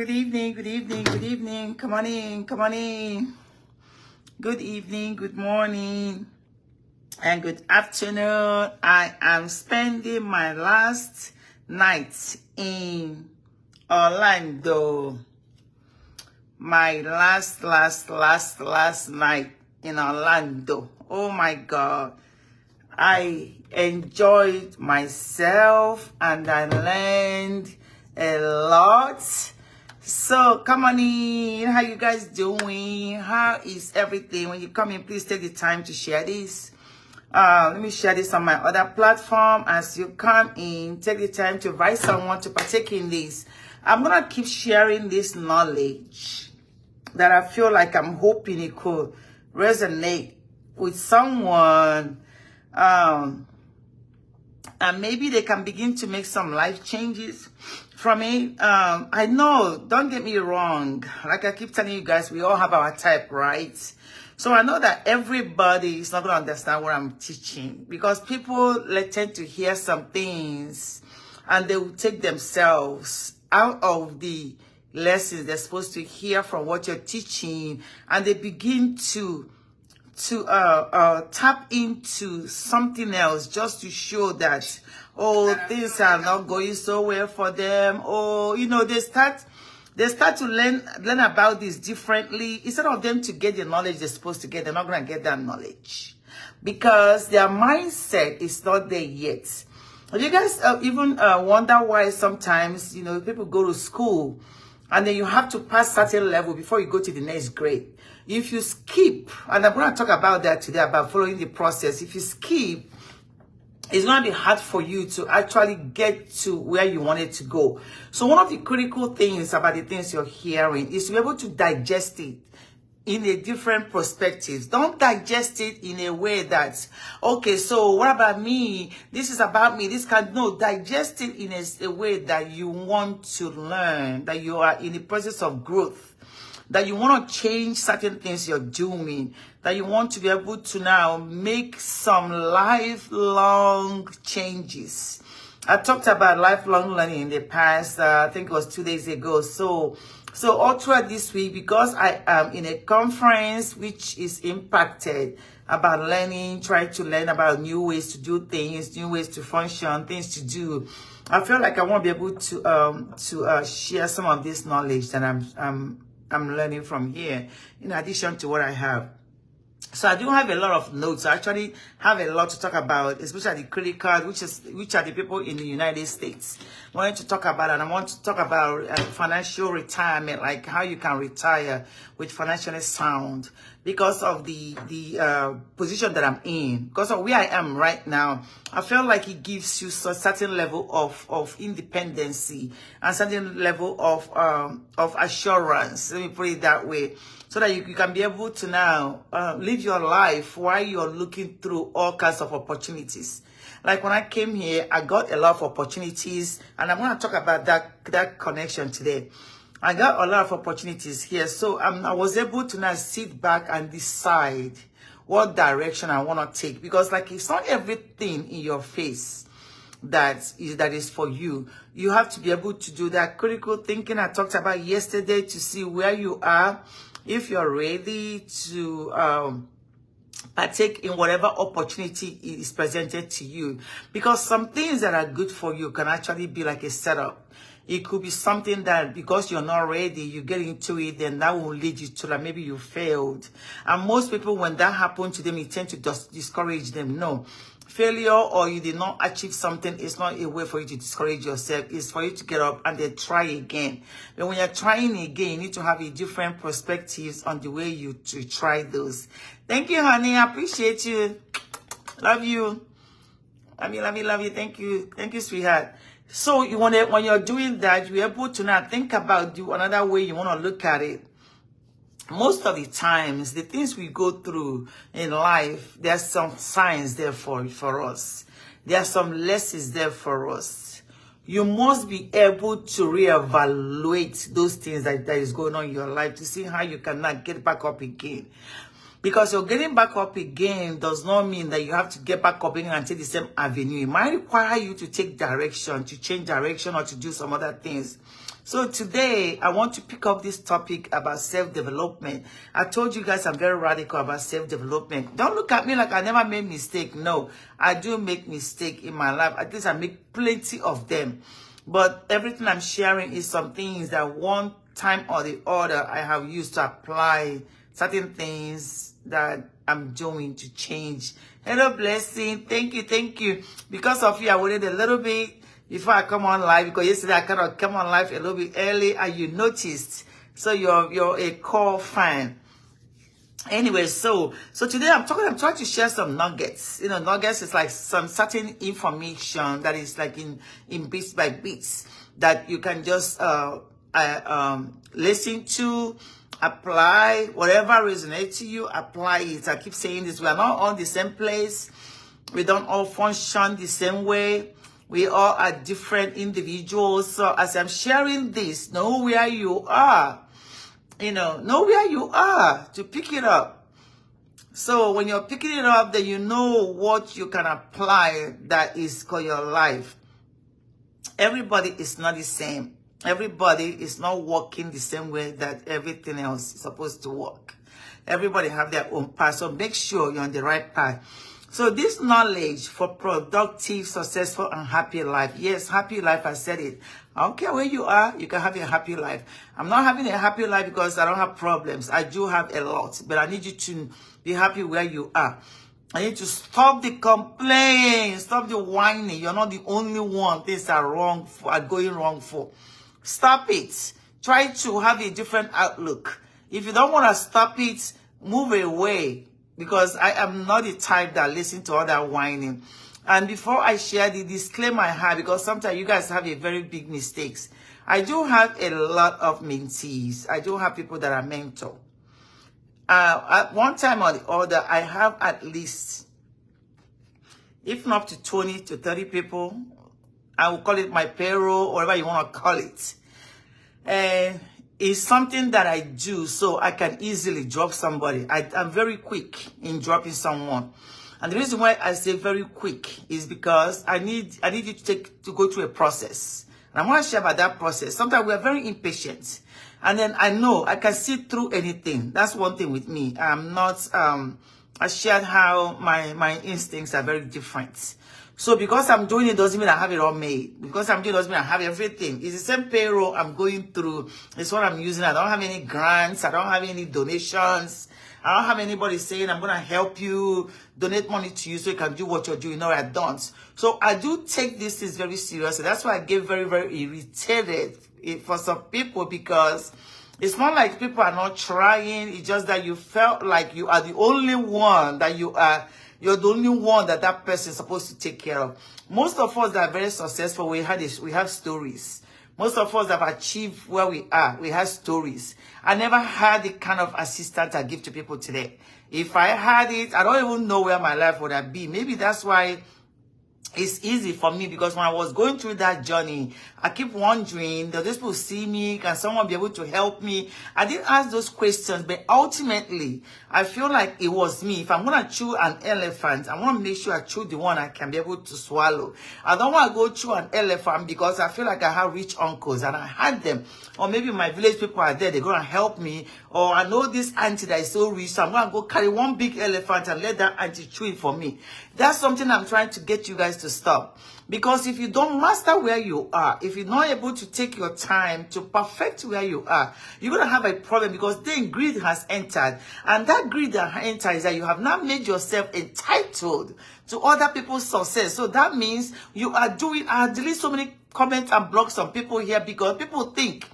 good evening, good evening, good evening. Come on in, come on in. Good evening, good morning, and good afternoon. I am spending my last night in Orlando. My last night in Orlando. Oh my God. I enjoyed myself and I learned a lot. So come on in. How you guys doing? How is everything? When you come in, please take the time to share this. Let me share this on my other platform. As you come in, take the time to invite someone to partake in this. I'm gonna keep sharing this knowledge that I feel like I'm hoping it could resonate with someone. And maybe they can begin to make some life changes from it. I know, don't get me wrong. Like I keep telling you guys, we all have our type, right? So I know that everybody is not going to understand what I'm teaching because people tend to hear some things and they will take themselves out of the lessons they're supposed to hear from what you're teaching, and they begin to tap into something else just to show that, oh, things are not going so well for them. Or, you know, they start to learn about this differently. Instead of them to get the knowledge they're supposed to get, they're not going to get that knowledge because their mindset is not there yet. You guys even wonder why sometimes, you know, people go to school and then you have to pass certain level before you go to the next grade. If you skip, and I'm going to talk about that today, about following the process. If you skip, it's going to be hard for you to actually get to where you wanted to go. So one of the critical things about the things you're hearing is to be able to digest it in a different perspective. Don't digest it in a way that, okay, so what about me? This is about me. No, digest it in a way that you want to learn, that you are in the process of growth, that you want to change certain things you're doing, that you want to be able to now make some lifelong changes. I talked about lifelong learning in the past, I think it was 2 days ago. So all throughout this week, because I am in a conference which is impacted about learning, trying to learn about new ways to do things, new ways to function, things to do, I feel like I want to be able to share some of this knowledge that I'm learning from here, in addition to what I have. So I do have a lot of notes. I actually have a lot to talk about, especially the credit card, which are the people in the United States. I wanted to talk about, and I want to talk about financial retirement, like how you can retire with financially sound, because of the position that I'm in, because of where I am right now. I feel like it gives you a certain level of independency and certain level of assurance. Let me put it that way. So that you can be able to now live your life while you're looking through all kinds of opportunities. Like when I came here, I got a lot of opportunities, and I'm going to talk about that connection today. I got a lot of opportunities here, so I was able to now sit back and decide what direction I want to take, because like it's not everything in your face that is for you. You have to be able to do that critical thinking I talked about yesterday to see where you are, if you're ready to partake in whatever opportunity is presented to you. Because some things that are good for you can actually be like a setup. It could be something that because you're not ready, you get into it, then that will lead you to like maybe you failed. And most people, when that happens to them, it tends to just discourage them. No. Failure or you did not achieve something is not a way for you to discourage yourself. It's for you to get up and then try again. But when you're trying again, you need to have a different perspectives on the way you to try those. Thank you, honey. I appreciate you. Love you. Love you. Thank you. Thank you, sweetheart. So you want to, when you're doing that, you're able to now think about another way you want to look at it. Most of the times, the things we go through in life, there's some signs there for us. There are some lessons there for us. You must be able to reevaluate those things that is going on in your life to see how you can now get back up again. Because you're getting back up again does not mean that you have to get back up again and take the same avenue. It might require you to take direction, to change direction, or to do some other things. So today, I want to pick up this topic about self-development. I told you guys I'm very radical about self-development. Don't look at me like I never made mistake. No, I do make mistake in my life. At least I make plenty of them. But everything I'm sharing is some things that one time or the other I have used to apply certain things that I'm doing to change. Hello, Blessing. Thank you, thank you. Because of you, I waited a little bit before I come on live, because yesterday I kind of come on live a little bit early and you noticed. So you're a core fan. Anyway, so today I'm trying to share some nuggets. You know, nuggets is like some certain information that is like in bits by bits that you can just listen to, apply, whatever resonates to you, apply it. I keep saying this, we are not all the same place. We don't all function the same way. We all are different individuals. So as I'm sharing this, know where you are. You know where you are to pick it up. So when you're picking it up, then you know what you can apply that is for your life. Everybody is not the same. Everybody is not working the same way that everything else is supposed to work. Everybody have their own path. So make sure you're on the right path. So this knowledge for productive, successful, and happy life. Yes, happy life, I said it. I don't care where you are, you can have a happy life. I'm not having a happy life because I don't have problems. I do have a lot, but I need you to be happy where you are. I need to stop the complaining, stop the whining. You're not the only one things are going wrong for. Stop it. Try to have a different outlook. If you don't want to stop it, move away. Because I am not the type that listen to all that whining. And before I share the disclaimer I have, because sometimes you guys have a very big mistakes. I do have a lot of mentees. I do have people that are mentor. At one time or the other, I have at least, if not up to 20 to 30 people. I will call it my payroll, whatever you want to call it. And it's something that I do so I can easily drop somebody. I'm very quick in dropping someone. And the reason why I say very quick is because I need you to go through a process. And I want to share about that process. Sometimes we are very impatient. And then I know I can see through anything. That's one thing with me. I'm not, I shared how my instincts are very different. So because I'm doing it doesn't mean I have it all made. Because I'm doing it doesn't mean I have everything. It's the same payroll I'm going through. It's what I'm using. I don't have any grants. I don't have any donations. I don't have anybody saying I'm going to help you, donate money to you so you can do what you're doing. No, I don't. So I do take this things very seriously. That's why I get very, very irritated for some people, because it's not like people are not trying. It's just that you felt like you are the only one that you're the only one that person is supposed to take care of. Most of us that are very successful, we have stories. Most of us that have achieved where we are, we have stories. I never had the kind of assistance I give to people today. If I had it, I don't even know where my life would have been. Maybe that's why it's easy for me, because when I was going through that journey, I keep wondering, does this people see me? Can someone be able to help me? I didn't ask those questions, but ultimately, I feel like it was me. If I'm going to chew an elephant, I want to make sure I chew the one I can be able to swallow. I don't want to go chew an elephant because I feel like I have rich uncles and I had them. Or maybe my village people are there, they're going to help me. Or I know this auntie that is so rich, so I'm going to go carry one big elephant and let that auntie chew it for me. That's something I'm trying to get you guys to stop. Because if you don't master where you are, if you're not able to take your time to perfect where you are, you're going to have a problem, because then greed has entered. And that greed that enters is that you have now made yourself entitled to other people's success. So that means you are doing, I delete so many comments and blogs on people here because people think,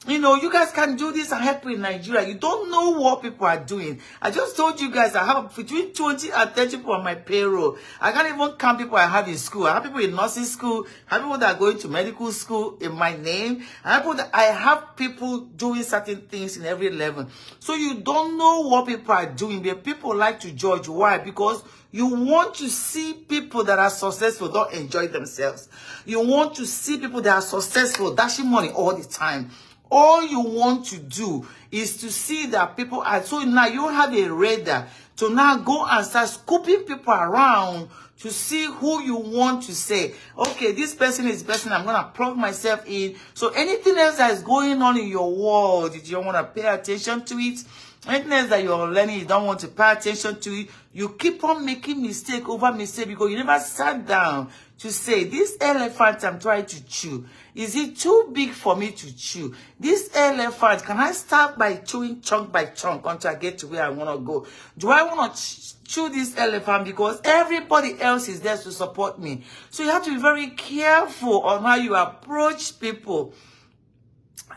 you know, you guys can do this and help in Nigeria. You don't know what people are doing. I just told you guys I have between 20 and 30 people on my payroll. I can't even count people I have in school. I have people in nursing school. I have people that are going to medical school in my name. I have people doing certain things in every level. So you don't know what people are doing. But people like to judge. Why? Because you want to see people that are successful don't enjoy themselves. You want to see people that are successful dashing money all the time. All you want to do is to see that people are, so now you have a radar to now go and start scooping people around to see who you want to say. Okay, this person is the person I'm going to plug myself in. So anything else that is going on in your world, if you don't want to pay attention to it, anything else that you're learning, you don't want to pay attention to it, you keep on making mistake over mistake because you never sat down to say, this elephant I'm trying to chew, is it too big for me to chew? This elephant, can I start by chewing chunk by chunk until I get to where I want to go? Do I want to chew this elephant because everybody else is there to support me? So you have to be very careful on how you approach people.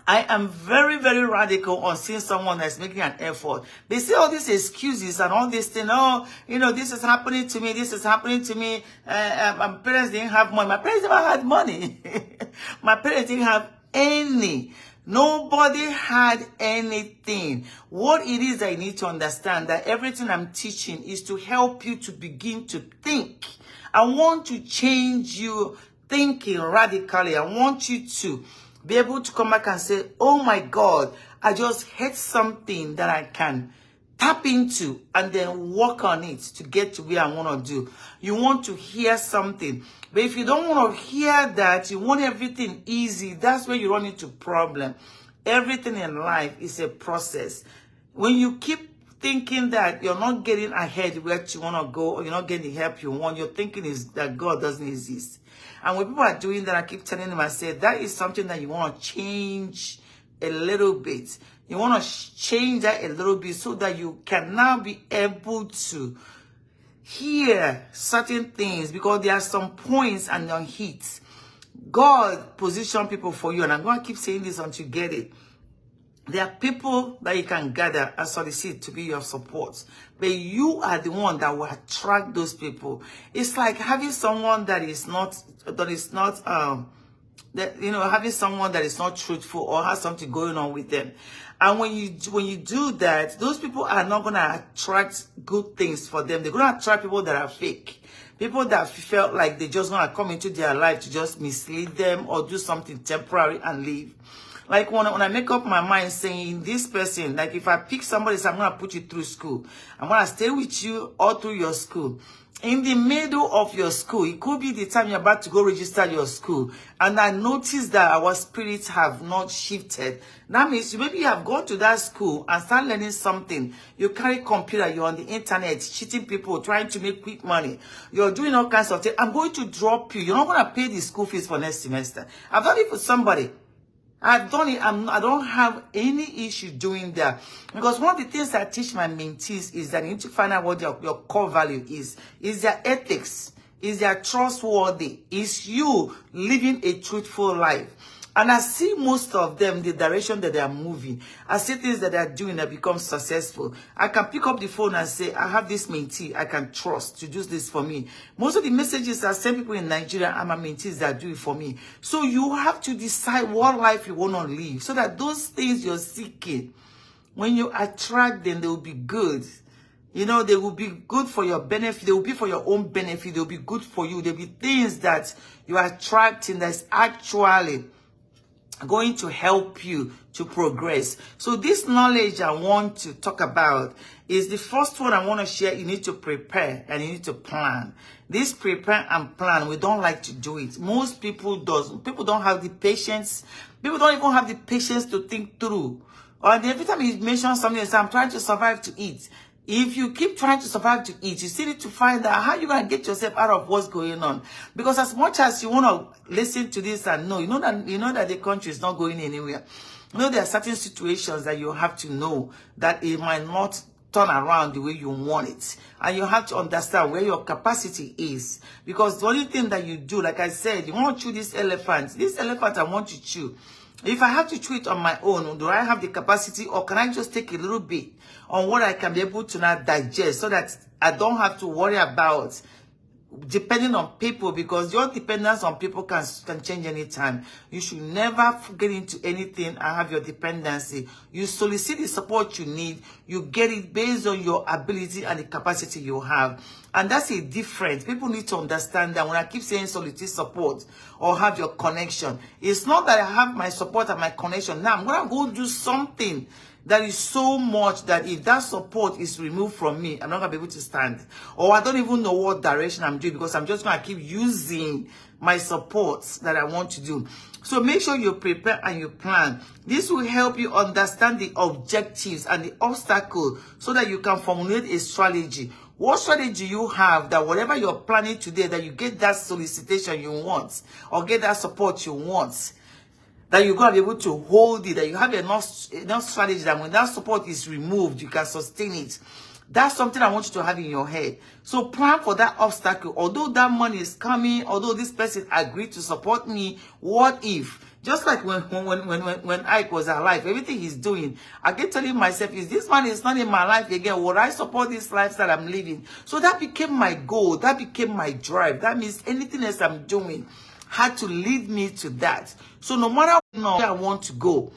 I am very, very radical on seeing someone that's making an effort. They say all these excuses and all this thing. Oh, you know, this is happening to me. This is happening to me. My parents didn't have money. My parents never had money. My parents didn't have any. Nobody had anything. What it is that you need to understand, that everything I'm teaching is to help you to begin to think. I want to change you thinking radically. I want you to be able to come back and say, oh my God, I just had something that I can tap into and then work on it to get to where I want to do. You want to hear something. But if you don't want to hear that, you want everything easy, that's where you run into problem. Everything in life is a process. When you keep thinking that you're not getting ahead where you want to go, or you're not getting the help you want, your thinking is that God doesn't exist. And when people are doing that, I keep telling them, I say, that is something that you want to change a little bit. You want to change that a little bit so that you can now be able to hear certain things, because there are some points and on hits. God position people for you, and I'm going to keep saying this until you get it. There are people that you can gather and solicit to be your support, but you are the one that will attract those people. It's like having someone that is not having someone that is not truthful or has something going on with them. And when you do that, those people are not going to attract good things for them. They're going to attract people that are fake. People that felt like they just going to come into their life to just mislead them or do something temporary and leave. Like when I make up my mind saying this person, like if I pick somebody, so I'm going to put you through school. I'm going to stay with you all through your school. In the middle of your school, it could be the time you're about to go register your school. And I noticed that our spirits have not shifted. That means maybe you have gone to that school and start learning something. You carry computer, you're on the internet, cheating people, trying to make quick money. You're doing all kinds of things. I'm going to drop you. You're not going to pay the school fees for next semester. I've done it for somebody. I've done it. I don't have any issue doing that. Because one of the things I teach my mentees is that you need to find out what your core value is. Is their ethics? Is their trustworthy? Is you living a truthful life? And I see most of them, the direction that they are moving. I see things that they are doing that become successful. I can pick up the phone and say, I have this mentee I can trust to do this for me. Most of the messages I send people in Nigeria are my mentees that do it for me. So you have to decide what life you want to live, so that those things you're seeking, when you attract them, they will be good. You know, they will be good for your benefit. They will be for your own benefit. They will be good for you. There will be things that you are attracting that's actually going to help you to progress. So this knowledge I want to talk about is the first one I want to share. You need to prepare and you need to plan. This prepare and plan, we don't like to do it. Most people don't have the patience. People don't even have the patience to think through. Or every time you mention something, say, I'm trying to survive to eat. If you keep trying to survive to eat, you still need to find out how you're going to get yourself out of what's going on. Because as much as you want to listen to this and know, you know that the country is not going anywhere. You know, there are certain situations that you have to know that it might not turn around the way you want it. And you have to understand where your capacity is. Because the only thing that you do, like I said, you want to chew this elephant. This elephant I want to chew. If I have to chew it on my own, do I have the capacity, or can I just take a little bit on what I can be able to now digest, so that I don't have to worry about depending on people? Because your dependence on people can change anytime. You should never get into anything and have your dependency. You solicit the support you need. You get it based on your ability and the capacity you have. And that's a difference. People need to understand that when I keep saying solicit support or have your connection, it's not that I have my support and my connection. Now I'm going to go do something There is so much that if that support is removed from me, I'm not going to be able to stand. Or I don't even know what direction I'm doing because I'm just going to keep using my supports that I want to do. So make sure you prepare and you plan. This will help you understand the objectives and the obstacle so that you can formulate a strategy. What strategy you have that whatever you're planning today, that you get that solicitation you want or get that support you want, that you're going to be able to hold it, that you have enough strategy that when that support is removed, you can sustain it. That's something I want you to have in your head. So plan for that obstacle. Although that money is coming, although this person agreed to support me, what if? Just like when Ike was alive, everything he's doing, I keep telling myself, if this man is not in my life again, would I support this lifestyle I'm living? So that became my goal. That became my drive. That means anything else I'm doing had to lead me to that. So no matter where I want to go,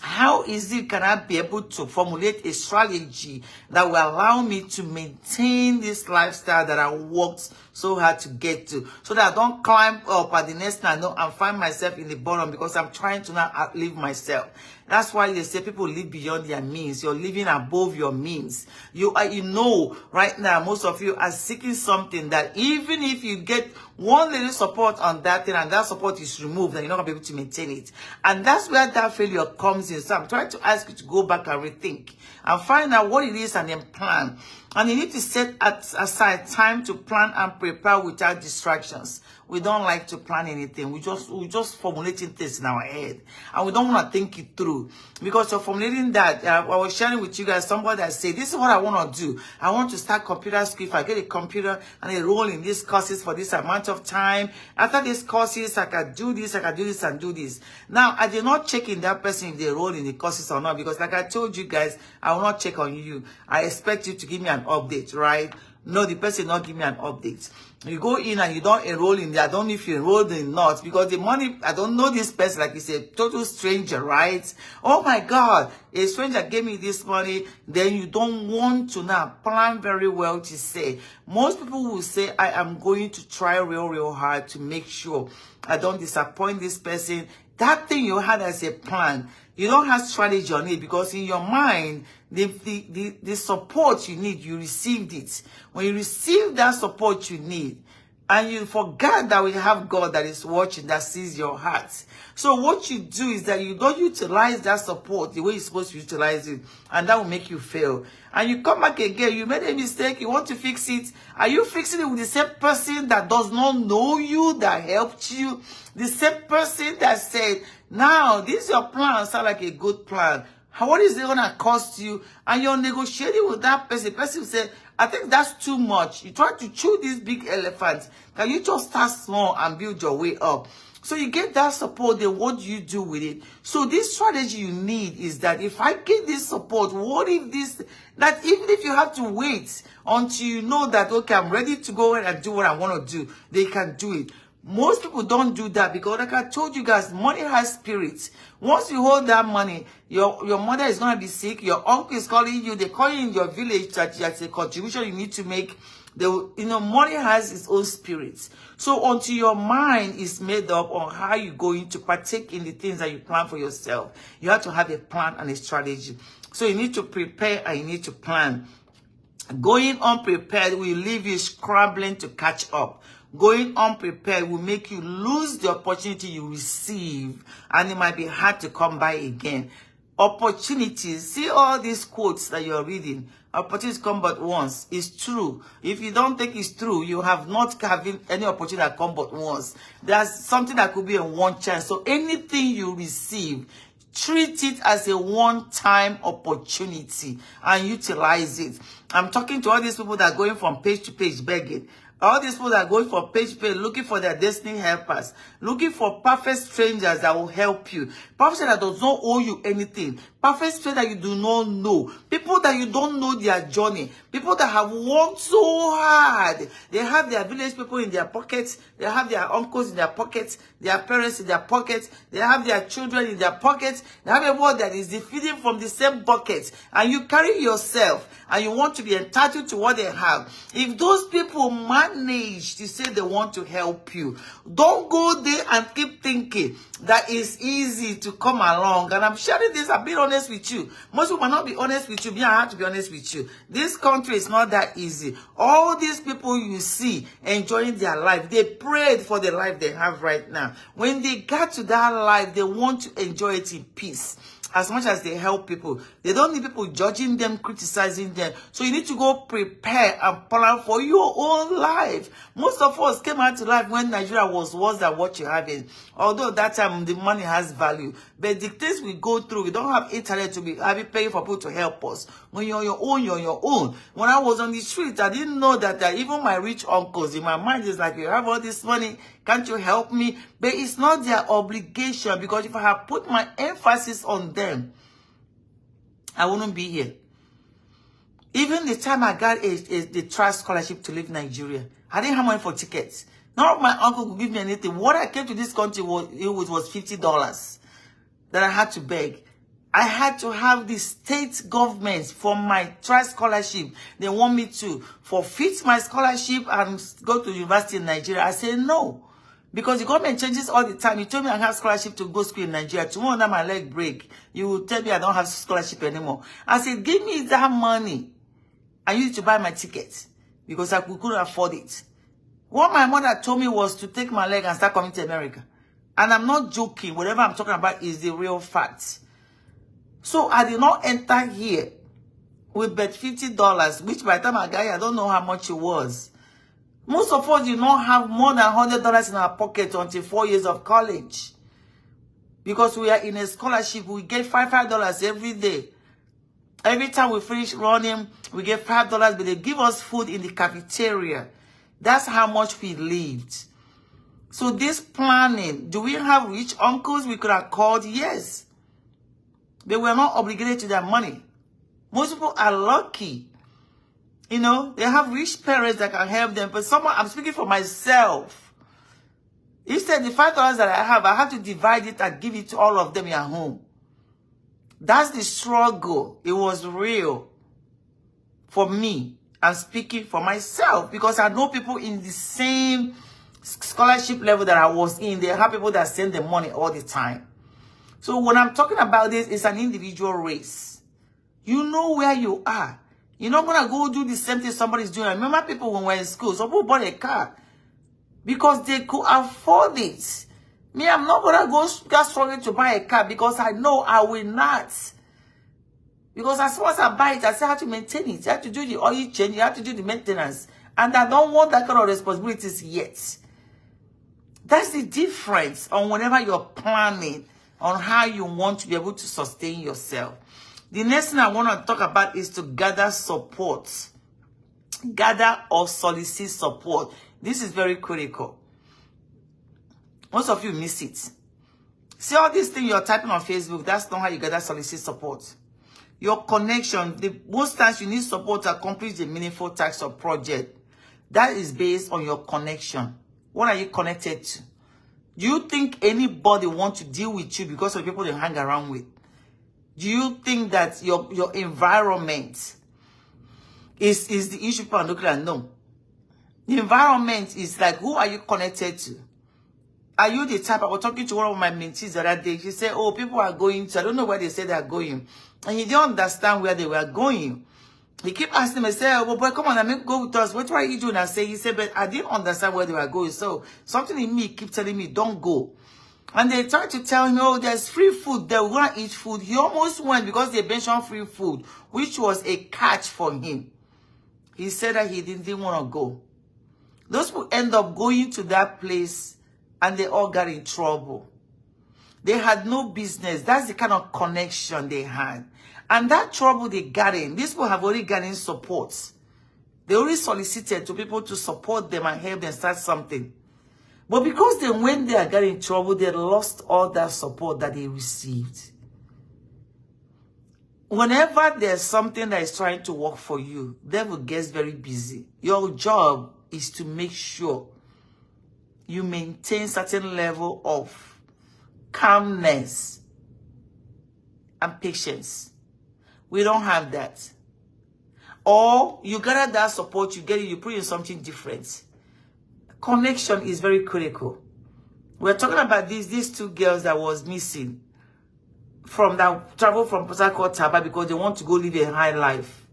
how easy can I be able to formulate a strategy that will allow me to maintain this lifestyle that I worked so hard to get to, so that I don't climb up at the next thing I know and find myself in the bottom because I'm trying to not outlive myself. That's why they say people live beyond their means. You're living above your means. You know right now, most of you are seeking something that even if you get one little support on that thing and that support is removed, then you're not going to be able to maintain it. And that's where that failure comes in. So I'm trying to ask you to go back and rethink and find out what it is and then plan. And you need to set aside time to plan and prepare without distractions. We don't like to plan anything. We just formulating things in our head. And we don't want to think it through. Because you're formulating that. I was sharing with you guys somebody that said, this is what I want to do. I want to start computer school. If I get a computer and enroll in these courses for this amount of time, after these courses, I can do this, I can do this and do this. Now, I did not check in that person if they enroll in the courses or not. Because like I told you guys, I will not check on you. I expect you to give me an update, right? No, the person not give me an update. You go in and you don't enroll in there. I don't know if you enrolled in not, because the money, I don't know this person, like it's a total stranger, right? Oh my God, a stranger gave me this money. Then you don't want to now plan very well to say. Most people will say, I am going to try real hard to make sure I don't disappoint this person. That thing you had as a plan, you don't have strategy on it because in your mind, the support you need, you received it. When you receive that support you need, and you forget that we have God that is watching, that sees your heart. So what you do is that you don't utilize that support the way you're supposed to utilize it, and that will make you fail. And you come back again, you made a mistake, you want to fix it. Are you fixing it with the same person that does not know you, that helped you? The same person that said, now, this is your plan, sound like a good plan. What is it going to cost you? And you're negotiating with that person. The person said, I think that's too much. You try to chew these big elephants. Can you just start small and build your way up? So you get that support, then what do you do with it? So this strategy you need is that if I get this support, what if this, that even if you have to wait until you know that, okay, I'm ready to go ahead and do what I want to do, they can do it. Most people don't do that because, like I told you guys, money has spirits. Once you hold that money, your mother is going to be sick. Your uncle is calling you. They call you in your village that that's a contribution you need to make. Money has its own spirits. So until your mind is made up on how you're going to partake in the things that you plan for yourself, you have to have a plan and a strategy. So you need to prepare and you need to plan. Going unprepared will leave you scrambling to catch up. Going unprepared will make you lose the opportunity you receive, and it might be hard to come by again. Opportunities, see all these quotes that you're reading, opportunities come but once. It's true. If you don't think it's true, you have not having any opportunity that come but once. There's something that could be a one chance. So anything you receive, treat it as a one-time opportunity and utilize it. I'm talking to all these people that are going from page to page begging. All these people that are going from page to page looking for their destiny helpers, looking for perfect strangers that will help you. Perfect stranger that does not owe you anything. Perfect stranger that you do not know. People People that you don't know their journey. People that have worked so hard. They have their village people in their pockets. They have their uncles in their pockets. Their parents in their pockets. They have their children in their pockets. They have everyone that is feeding from the same bucket. And you carry yourself and you want to be entitled to what they have. If those people manage to say they want to help you, don't go there and keep thinking that it's easy to come along. And I'm sharing this, I'm being honest with you. Most people might not be honest with you. Me, I have to be honest with you. This country is not that easy. All these people you see enjoying their life, they prayed for the life they have right now. When they got to that life, they want to enjoy it in peace. As much as they help people, they don't need people judging them, criticizing them. So you need to go prepare and plan for your own life. Most of us came out to life when Nigeria was worse than what you're having. Although that time the money has value. But the things we go through, we don't have internet to be paying for people to help us. When you're on your own, you're on your own. When I was on the street, I didn't know that even my rich uncles, in my mind, is like, you have all this money, can't you help me? But it's not their obligation, because if I have put my emphasis on them, I wouldn't be here. Even the time I got the trust scholarship to leave Nigeria, I didn't have money for tickets. None of my uncle could give me anything. What I came to this country was $50 that I had to beg. I had to have the state government for my trust scholarship. They want me to forfeit my scholarship and go to university in Nigeria. I said no. Because the government changes all the time. You told me I have scholarship to go school in Nigeria. Tomorrow now my leg break. You will tell me I don't have scholarship anymore. I said, give me that money. I used to buy my ticket because I couldn't afford it. What my mother told me was to take my leg and start coming to America. And I'm not joking. Whatever I'm talking about is the real fact. So I did not enter here with but $50, which by the time I got here, I don't know how much it was. Most of us did not have more than $100 in our pocket until 4 years of college. Because we are in a scholarship, we get $5 every day. Every time we finish running, we get $5, but they give us food in the cafeteria. That's how much we lived. So this planning, do we have rich uncles we could have called? Yes. They were not obligated to their money. Most people are lucky. You know, they have rich parents that can help them. But someone, I'm speaking for myself. Instead, the $5 that I have to divide it and give it to all of them at home. That's the struggle. It was real for me. I'm speaking for myself because I know people in the same scholarship level that I was in. They have people that send them money all the time. So when I'm talking about this, it's an individual race. You know where you are. You're not going to go do the same thing somebody's doing. I remember people when we were in school, some people bought a car because they could afford it. Me, I'm not going to go struggling to buy a car because I know I will not. Because as soon as I buy it, I still have to maintain it. You have to do the oil change. You have to do the maintenance. And I don't want that kind of responsibilities yet. That's the difference on whenever you're planning on how you want to be able to sustain yourself. The next thing I want to talk about is to gather support. Gather or solicit support. This is very critical. Most of you miss it. See all these things you're typing on Facebook, that's not how you gather solicit support. Your connection, most times you need support to accomplish a meaningful task or project. That is based on your connection. What are you connected to? Do you think anybody wants to deal with you because of the people they hang around with? Do you think that your environment is the issue people are looking at? No. The environment is like, who are you connected to? Are you the type? I was talking to one of my mentees the other day. She said, oh, people are going to, I don't know where they say they are going. And he didn't understand where they were going. He kept asking me, say, oh, boy, come on, I mean, go with us. What are you doing? He said, but I didn't understand where they were going. So something in me kept telling me, don't go. And they tried to tell him, oh, there's free food there. We're going to eat food. He almost went because they mentioned free food, which was a catch for him. He said that he didn't want to go. Those people end up going to that place and they all got in trouble. They had no business. That's the kind of connection they had. And that trouble they got in, these people have already gotten support. They already solicited to people to support them and help them start something. But because they went there and got in trouble, they lost all that support that they received. Whenever there's something that is trying to work for you, devil gets very busy. Your job is to make sure you maintain certain level of calmness and patience. We don't have that. Or you gather that support, you get it, you put in something different. Connection is very critical. We're talking about these two girls that was missing from that travel from Port Harcourt to Aba because they want to go live a high life.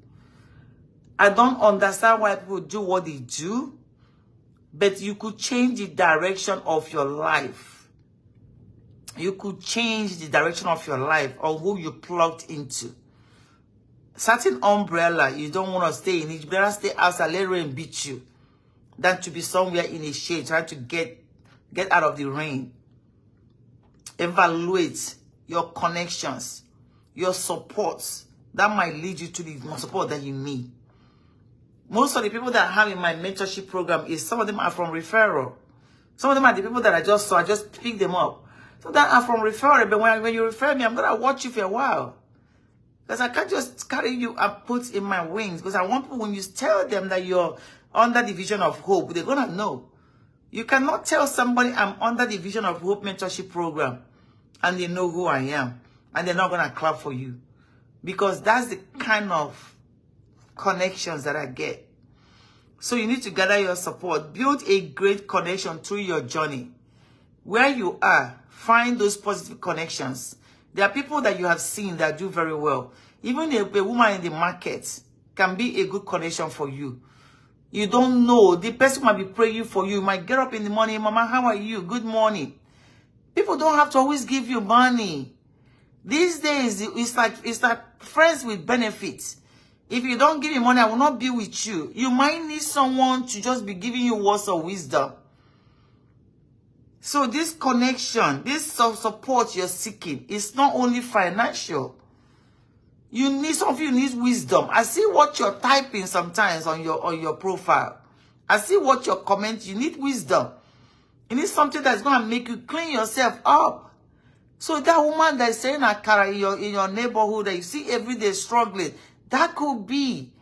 I don't understand why people do what they do, but you could change the direction of your life. You could change the direction of your life or who you plugged into. Certain umbrella, you don't want to stay in it. You better stay outside, let rain beat you, than to be somewhere in a shade trying to get out of the rain. Evaluate your connections, your supports. That might lead you to the support that you need. Most of the people that I have in my mentorship program, some of them are from referral. Some of them are the people that I just saw. I just picked them up. So that are from referral. But when you refer me, I'm going to watch you for a while. Because I can't just carry you and put in my wings. Because I want people, when you tell them that you're under the Vision of Hope, they're going to know. You cannot tell somebody I'm under the Vision of Hope mentorship program and they know who I am. And they're not going to clap for you. Because that's the kind of connections that I get. So you need to gather your support. Build a great connection through your journey. Where you are, find those positive connections. There are people that you have seen that do very well. Even a woman in the market can be a good connection for you. You don't know. The person might be praying for you. You might get up in the morning, Mama, how are you? Good morning. People don't have to always give you money. These days, it's like friends with benefits. If you don't give me money, I will not be with you. You might need someone to just be giving you words of wisdom. So this connection, this support you're seeking, is not only financial. You need, some of you need wisdom. I see what you're typing sometimes on your profile. I see what you're commenting. You need wisdom. You need something that's going to make you clean yourself up. So that woman that is saying akara in your neighborhood that you see every day struggling, that could be.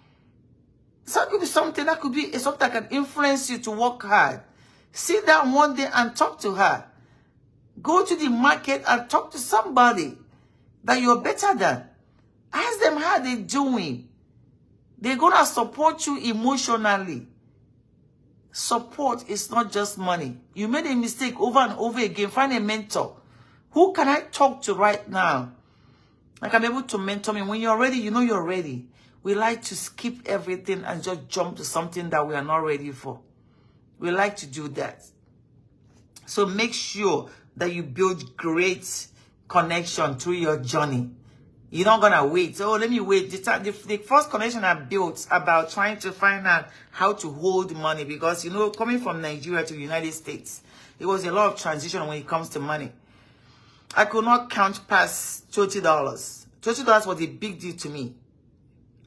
So that could be something that could be something that can influence you to work hard. Sit down one day and talk to her. Go to the market and talk to somebody that you're better than. Ask them how they're doing. They're going to support you emotionally. Support is not just money. You made a mistake over and over again. Find a mentor. Who can I talk to right now? I can be able to mentor me. When you're ready, you know you're ready. We like to skip everything and just jump to something that we are not ready for. We like to do that. So make sure that you build great connection through your journey. You're not going to wait. Oh, let me wait. The first connection I built about trying to find out how to hold money. Because, you know, coming from Nigeria to the United States, it was a lot of transition when it comes to money. I could not count past $20. $20 was a big deal to me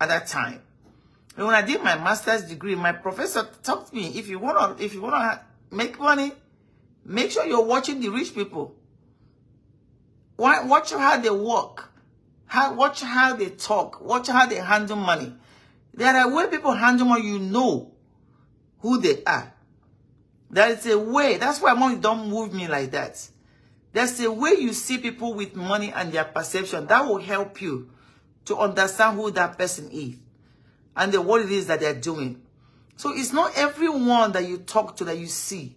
at that time. And when I did my master's degree, my professor taught me, if you wanna make money, make sure you're watching the rich people. Watch how they work. Watch how they talk. Watch how they handle money. There are ways people handle money, you know who they are. There is a way. That's why money don't move me like that. There's a way you see people with money and their perception. That will help you to understand who that person is. And what it is that they're doing. So it's not everyone that you talk to, that you see,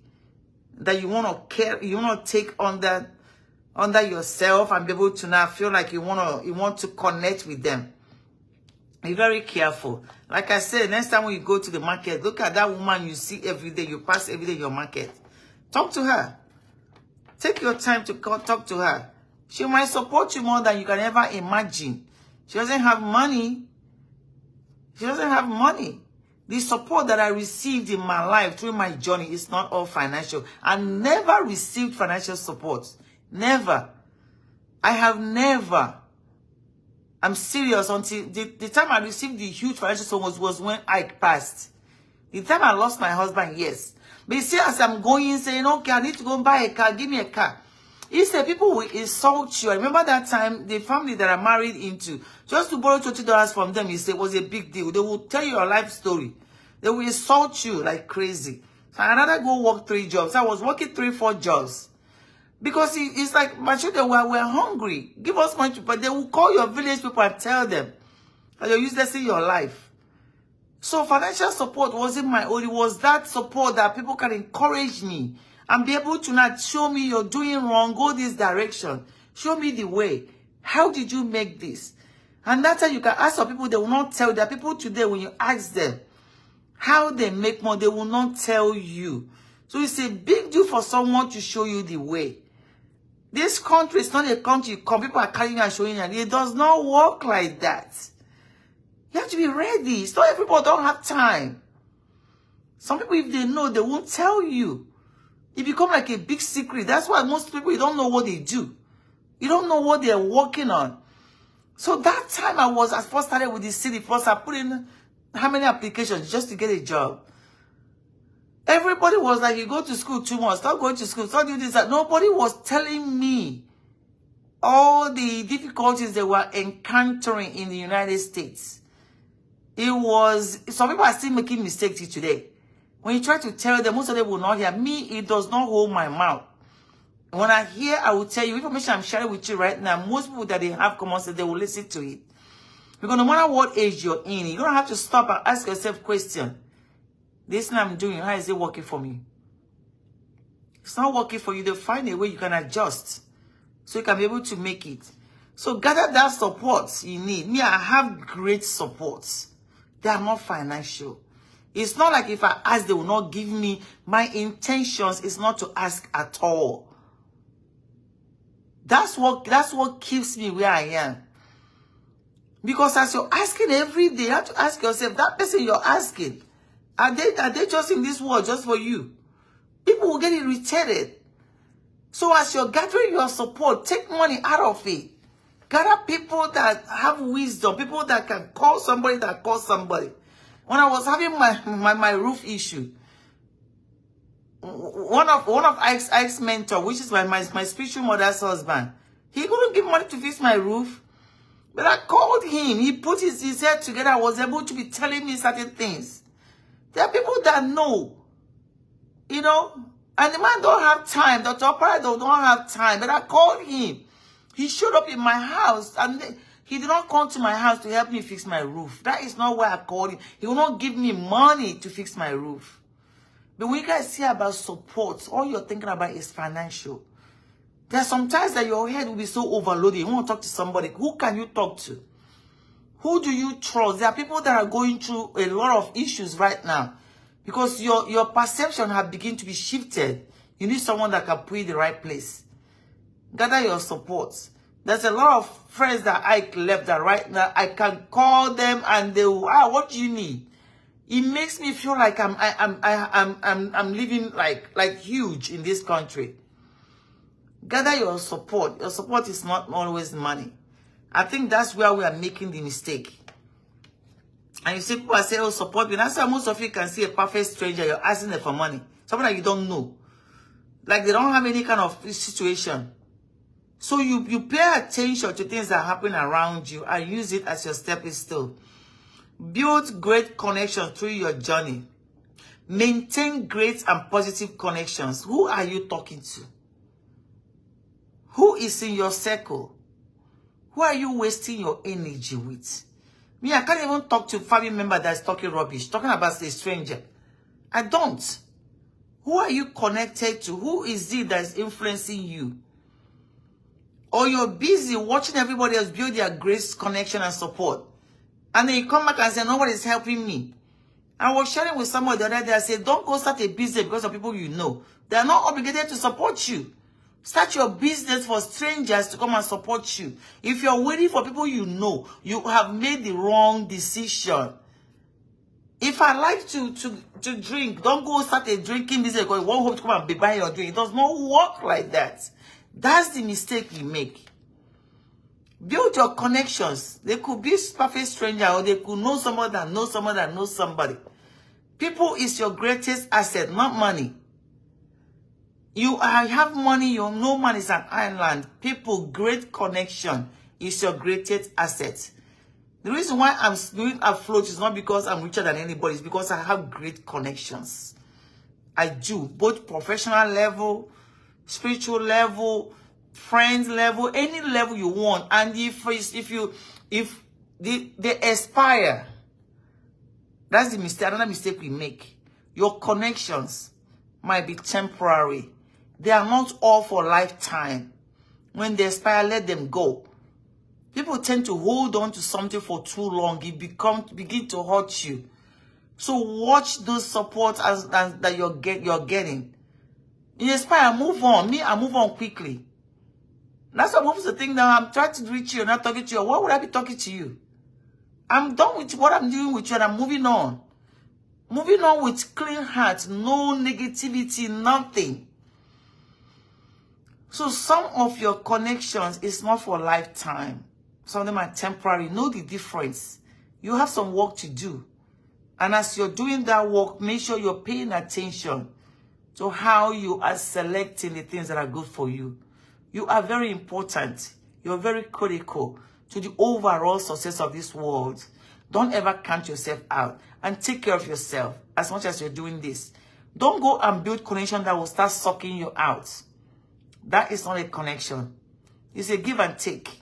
that you want to care, you want to take under yourself and be able to now feel like you want to connect with them. Be very careful. Like I said, next time when you go to the market, look at that woman you see every day, you pass every day in your market. Talk to her. Take your time to talk to her. She might support you more than you can ever imagine. She doesn't have money. She doesn't have money. The support that I received in my life through my journey is not all financial. I never received financial support. Never. I have never. I'm serious. Until the time I received the huge financial support was when I passed. The time I lost my husband, yes. But you see, as I'm going, saying, okay, I need to go and buy a car. Give me a car. He said people will insult you. I remember that time, the family that I married into, just to borrow $20 from them, he said, was a big deal. They will tell you your life story. They will insult you like crazy. So I'd rather go work 3 jobs. I was working 3, 4 jobs. Because it's like, my children were hungry. Give us money, but they will call your village people and tell them that you're useless in your life. So financial support wasn't my own. It was that support that people can encourage me and be able to not show me you're doing wrong, go this direction. Show me the way. How did you make this? And that's how you can ask some people, they will not tell you. There are people today, when you ask them how they make money, they will not tell you. So it's a big deal for someone to show you the way. This country is not a country people are carrying and showing you. It does not work like that. You have to be ready. So everybody don't have time. Some people, if they know, they won't tell you. It becomes like a big secret. That's why most people, you don't know what they do. You don't know what they're working on. So that time I first started with the city. First, I put in how many applications just to get a job. Everybody was like, you go to school 2 months, stop going to school, stop doing this. Nobody was telling me all the difficulties they were encountering in the United States. It was, some people are still making mistakes today. When you try to tell them, most of them will not hear. Me, it does not hold my mouth. When I hear, I will tell you, information I'm sharing with you right now, most people that they have common sense, they will listen to it. Because no matter what age you're in, you don't have to stop and ask yourself question. This thing I'm doing, how is it working for me? It's not working for you. They'll find a way you can adjust so you can be able to make it. So gather that support you need. Me, I have great support. They are not financial. It's not like if I ask, they will not give me. My intentions is not to ask at all. That's what keeps me where I am. Because as you're asking every day, you have to ask yourself, that person you're asking, are they just in this world just for you? People will get irritated. So as you're gathering your support, take money out of it. Gather people that have wisdom, people that can call somebody that calls somebody. When I was having my roof issue, one of Ike's mentor, which is my spiritual mother's husband, he couldn't give money to fix my roof. But I called him. He put his head together. I was able to be telling me certain things. There are people that know, you know, and the man don't have time. Dr. Oparado don't have time. But I called him. He showed up in my house, and he did not come to my house to help me fix my roof. That is not why I called him. He will not give me money to fix my roof. But when you guys hear about support, all you're thinking about is financial. There are some times that your head will be so overloaded. You want to talk to somebody. Who can you talk to? Who do you trust? There are people that are going through a lot of issues right now. Because your perception has begun to be shifted. You need someone that can put you in the right place. Gather your support. There's a lot of friends that I left that right now, I can call them and they will, what do you need? It makes me feel like I'm living like huge in this country. Gather your support. Your support is not always money. I think that's where we are making the mistake. And you see people are saying, oh, support me. That's why most of you can see a perfect stranger. You're asking them for money. Someone that you don't know. Like they don't have any kind of situation. So you pay attention to things that happen around you and use it as your stepping stone. Build great connections through your journey. Maintain great and positive connections. Who are you talking to? Who is in your circle? Who are you wasting your energy with? Me, I can't even talk to a family member that's talking rubbish, talking about a stranger. I don't. Who are you connected to? Who is it that's influencing you? Or you're busy watching everybody else build their great connection and support. And then you come back and say, nobody's helping me. I was sharing with somebody the other day, I said, don't go start a business because of people you know. They are not obligated to support you. Start your business for strangers to come and support you. If you're waiting for people you know, you have made the wrong decision. If I like to drink, don't go start a drinking business because you won't hope to come and be buying your drink. It does not work like that. That's the mistake you make. Build your connections. They could be perfect stranger or they could know someone that knows someone that knows somebody. People is your greatest asset, not money. I have money, no man is an island. People, great connection is your greatest asset. The reason why I'm doing afloat is not because I'm richer than anybody, it's because I have great connections. I do, both professional level, spiritual level, friends level, any level you want. And if they expire, that's the mistake, another mistake we make. Your connections might be temporary. They are not all for lifetime. When they expire, let them go. People tend to hold on to something for too long. It begin to hurt you. So watch those supports that you're getting. You expire, move on. Me, I move on quickly. That's what most of the thing that I'm trying to reach you, not talking to you. Why would I be talking to you? I'm done with what I'm doing with you and I'm moving on. Moving on with clean heart, no negativity, nothing. So some of your connections is not for a lifetime. Some of them are temporary. Know the difference. You have some work to do. And as you're doing that work, make sure you're paying attention to how you are selecting the things that are good for you. You are very important. You're very critical to the overall success of this world. Don't ever count yourself out and take care of yourself as much as you're doing this. Don't go and build connection that will start sucking you out. That is not a connection. It's a give and take.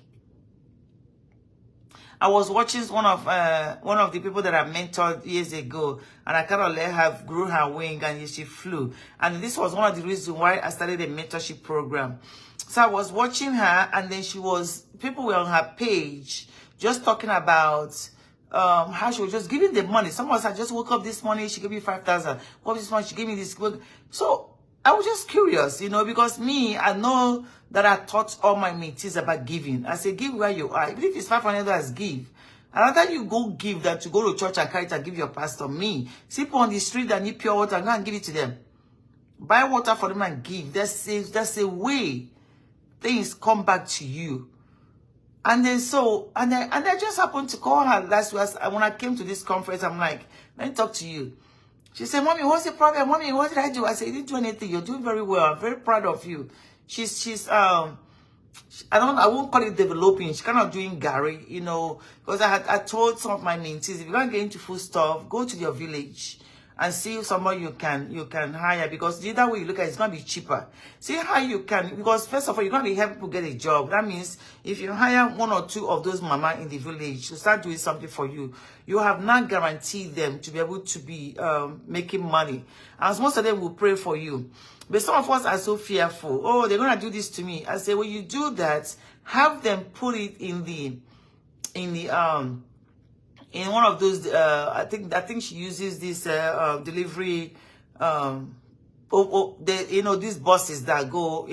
I was watching one of the people that I mentored years ago, and I kind of let her grow her wing, and she flew. And this was one of the reasons why I started a mentorship program. So I was watching her, and then people were on her page just talking about how she was just giving the money. Someone said, I just woke up this morning, she gave me 5,000. What this morning, she gave me this. So I was just curious, because me, I know that I taught all my mentees about giving. I say, give where you are. Even if it's $500, give. And after you go give that, to go to church and carry it and give your pastor. Me, see people on the street that need pure water, and go and give it to them. Buy water for them and give. That's a way things come back to you. And then I just happened to call her last week. When I came to this conference, I'm like, let me talk to you. She said, Mommy, what's the problem? Mommy, what did I do? I said, you didn't do anything. You're doing very well. I'm very proud of you. I won't call it developing. She's kind of doing Gary, because I told some of my mentees, if you're going to get into food stuff, go to your village and see someone you can hire, because the other way you look at it, it's going to be cheaper. See how you can, because first of all, you're going to help people get a job. That means if you hire one or two of those mama in the village to start doing something for you, you have not guaranteed them to be able to be making money. As most of them will pray for you. But some of us are so fearful. Oh, they're going to do this to me. I say, when you do that, have them put it in one of those, I think she uses this delivery, these buses that go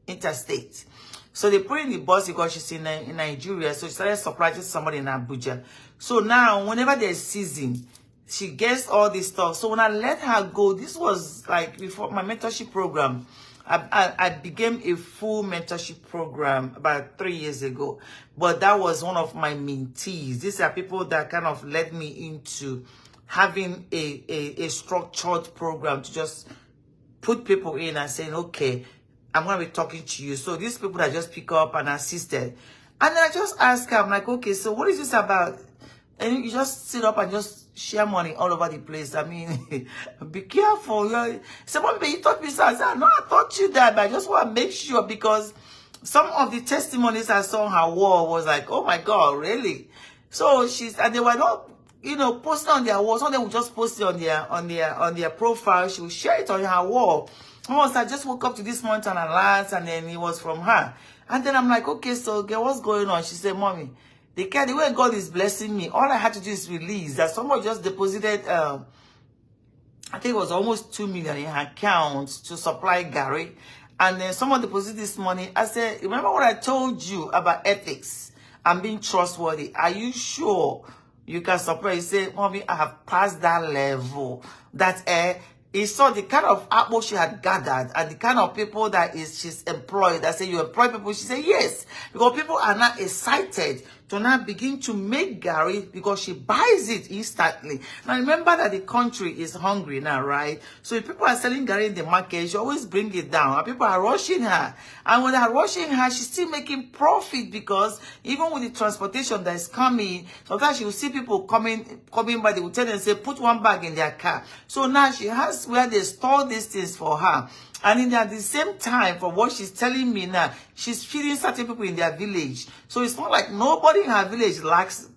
interstate. So they put in the bus because she's in Nigeria. So she started supplying to somebody in Abuja. So now, whenever there's season, she gets all this stuff. So when I let her go, this was like before my mentorship program. I became a full mentorship program about 3 years ago. But that was one of my mentees. These are people that kind of led me into having a structured program to just put people in and saying, okay, I'm going to be talking to you. So these people that just pick up and assisted. And then I just asked her, I'm like, okay, so what is this about? And you just sit up and just share money all over the place. I mean, be careful. Someone, you taught me so. I said, no, I taught you that, but I just want to make sure, because some of the testimonies I saw on her wall was like, oh my God, really? So and they were not, posting on their wall. Some of them would just post it on their profile. She would share it on her wall. Almost, I just woke up to this morning and alerts, and then it was from her. And then I'm like, okay, so girl, what's going on? She said, Mommy, the way God is blessing me, all I had to do is release that somebody just deposited, I think it was almost 2 million in her account to supply Gary. And then someone deposited this money. I said, remember what I told you about ethics and being trustworthy? Are you sure you can supply? He said, Mommy, I have passed that level. That he saw the kind of apple she had gathered and the kind of people that she's employed. I said, you employ people? She said, yes. Because people are not excited to now begin to make Gary because she buys it instantly. Now remember that the country is hungry now, right? So if people are selling Gary in the market, she always bring it down. And people are rushing her. And when they're rushing her, she's still making profit because even with the transportation that is coming, sometimes you will see people coming by, they will tell them, say, put one bag in their car. So now she has where they store these things for her. And at the same time, for what she's telling me now, she's feeding certain people in their village. So it's not like nobody in her village lacks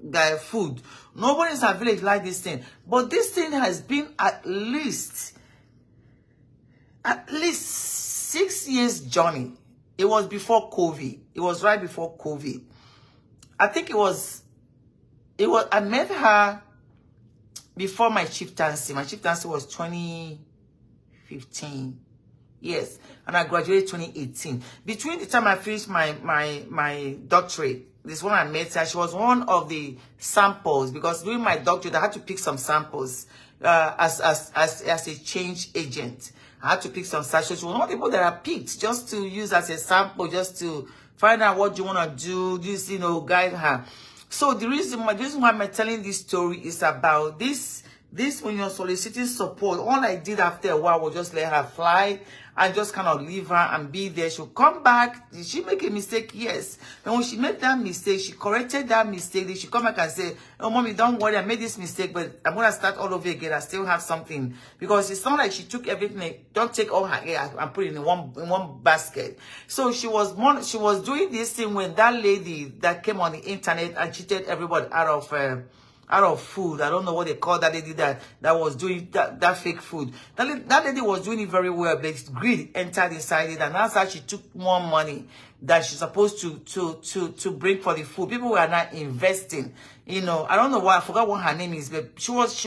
their food. Nobody in her village likes this thing. But this thing has been at least 6 years journey. It was before COVID. It was right before COVID. I think it was, I met her before my chieftaincy. My chieftaincy was 2015. Yes, and I graduated 2018. Between the time I finished my doctorate, this one I met her. She was one of the samples because during my doctorate I had to pick some samples as a change agent. I had to pick some samples. She was one of the people that I picked just to use as a sample, just to find out what you want to do. This, guide her. So the reason why I'm telling this story is about this when you're soliciting support. All I did after a while was just let her fly and just kind of leave her and be there. She'll come back. Did she make a mistake? Yes. And when she made that mistake, she corrected that mistake. Then she come back and say, oh, mommy, don't worry. I made this mistake, but I'm going to start all over again. I still have something. Because it's not like she took everything. Don't take all her hair and put it in one basket. So she was doing this thing when that lady that came on the internet and cheated everybody out of food. I don't know what they call that lady that was doing that fake food. That lady was doing it very well, but greed entered inside it, and that's how she took more money that she's supposed to bring for the food. People were not investing. I don't know why, I forgot what her name is, but she was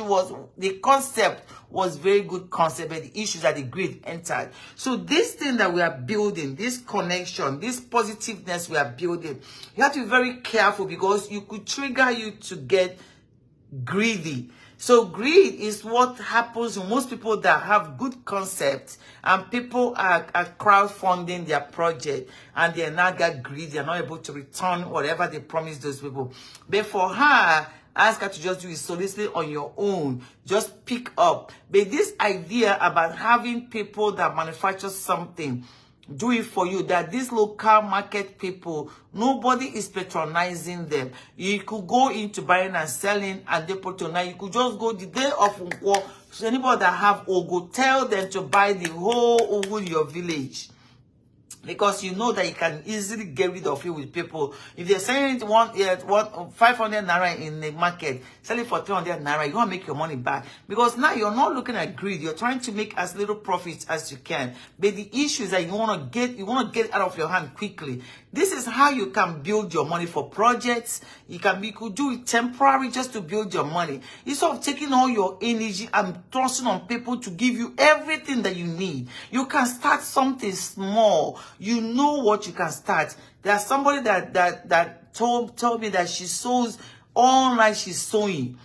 the concept was very good concept, but the issues that the greed entered. So this thing that we are building, this connection, this positiveness we are building, you have to be very careful because you could trigger you to get greedy. So greed is what happens to most people that have good concepts and people are crowdfunding their project and they now get greedy. They're not able to return whatever they promised those people. But for her, ask her to just do it solely on your own. Just pick up. But this idea about having people that manufacture something do it for you, that these local market people, nobody is patronizing them. You could go into buying and selling and they patronize. You could just go the day of Nkwo. So anybody that have Ogo, tell them to buy the whole Ogo in your village. Because you know that you can easily get rid of it with people. If they're selling it 500 naira in the market, sell it for 300 naira, you want to make your money back. Because now you're not looking at greed. You're trying to make as little profit as you can. But the issue is that you want to get it out of your hand quickly. This is how you can build your money for projects. You could do it temporary just to build your money. Instead of taking all your energy and tossing on people to give you everything that you need. You can start something small. You know what you can start. There's somebody that told me that she sews all night. She's sewing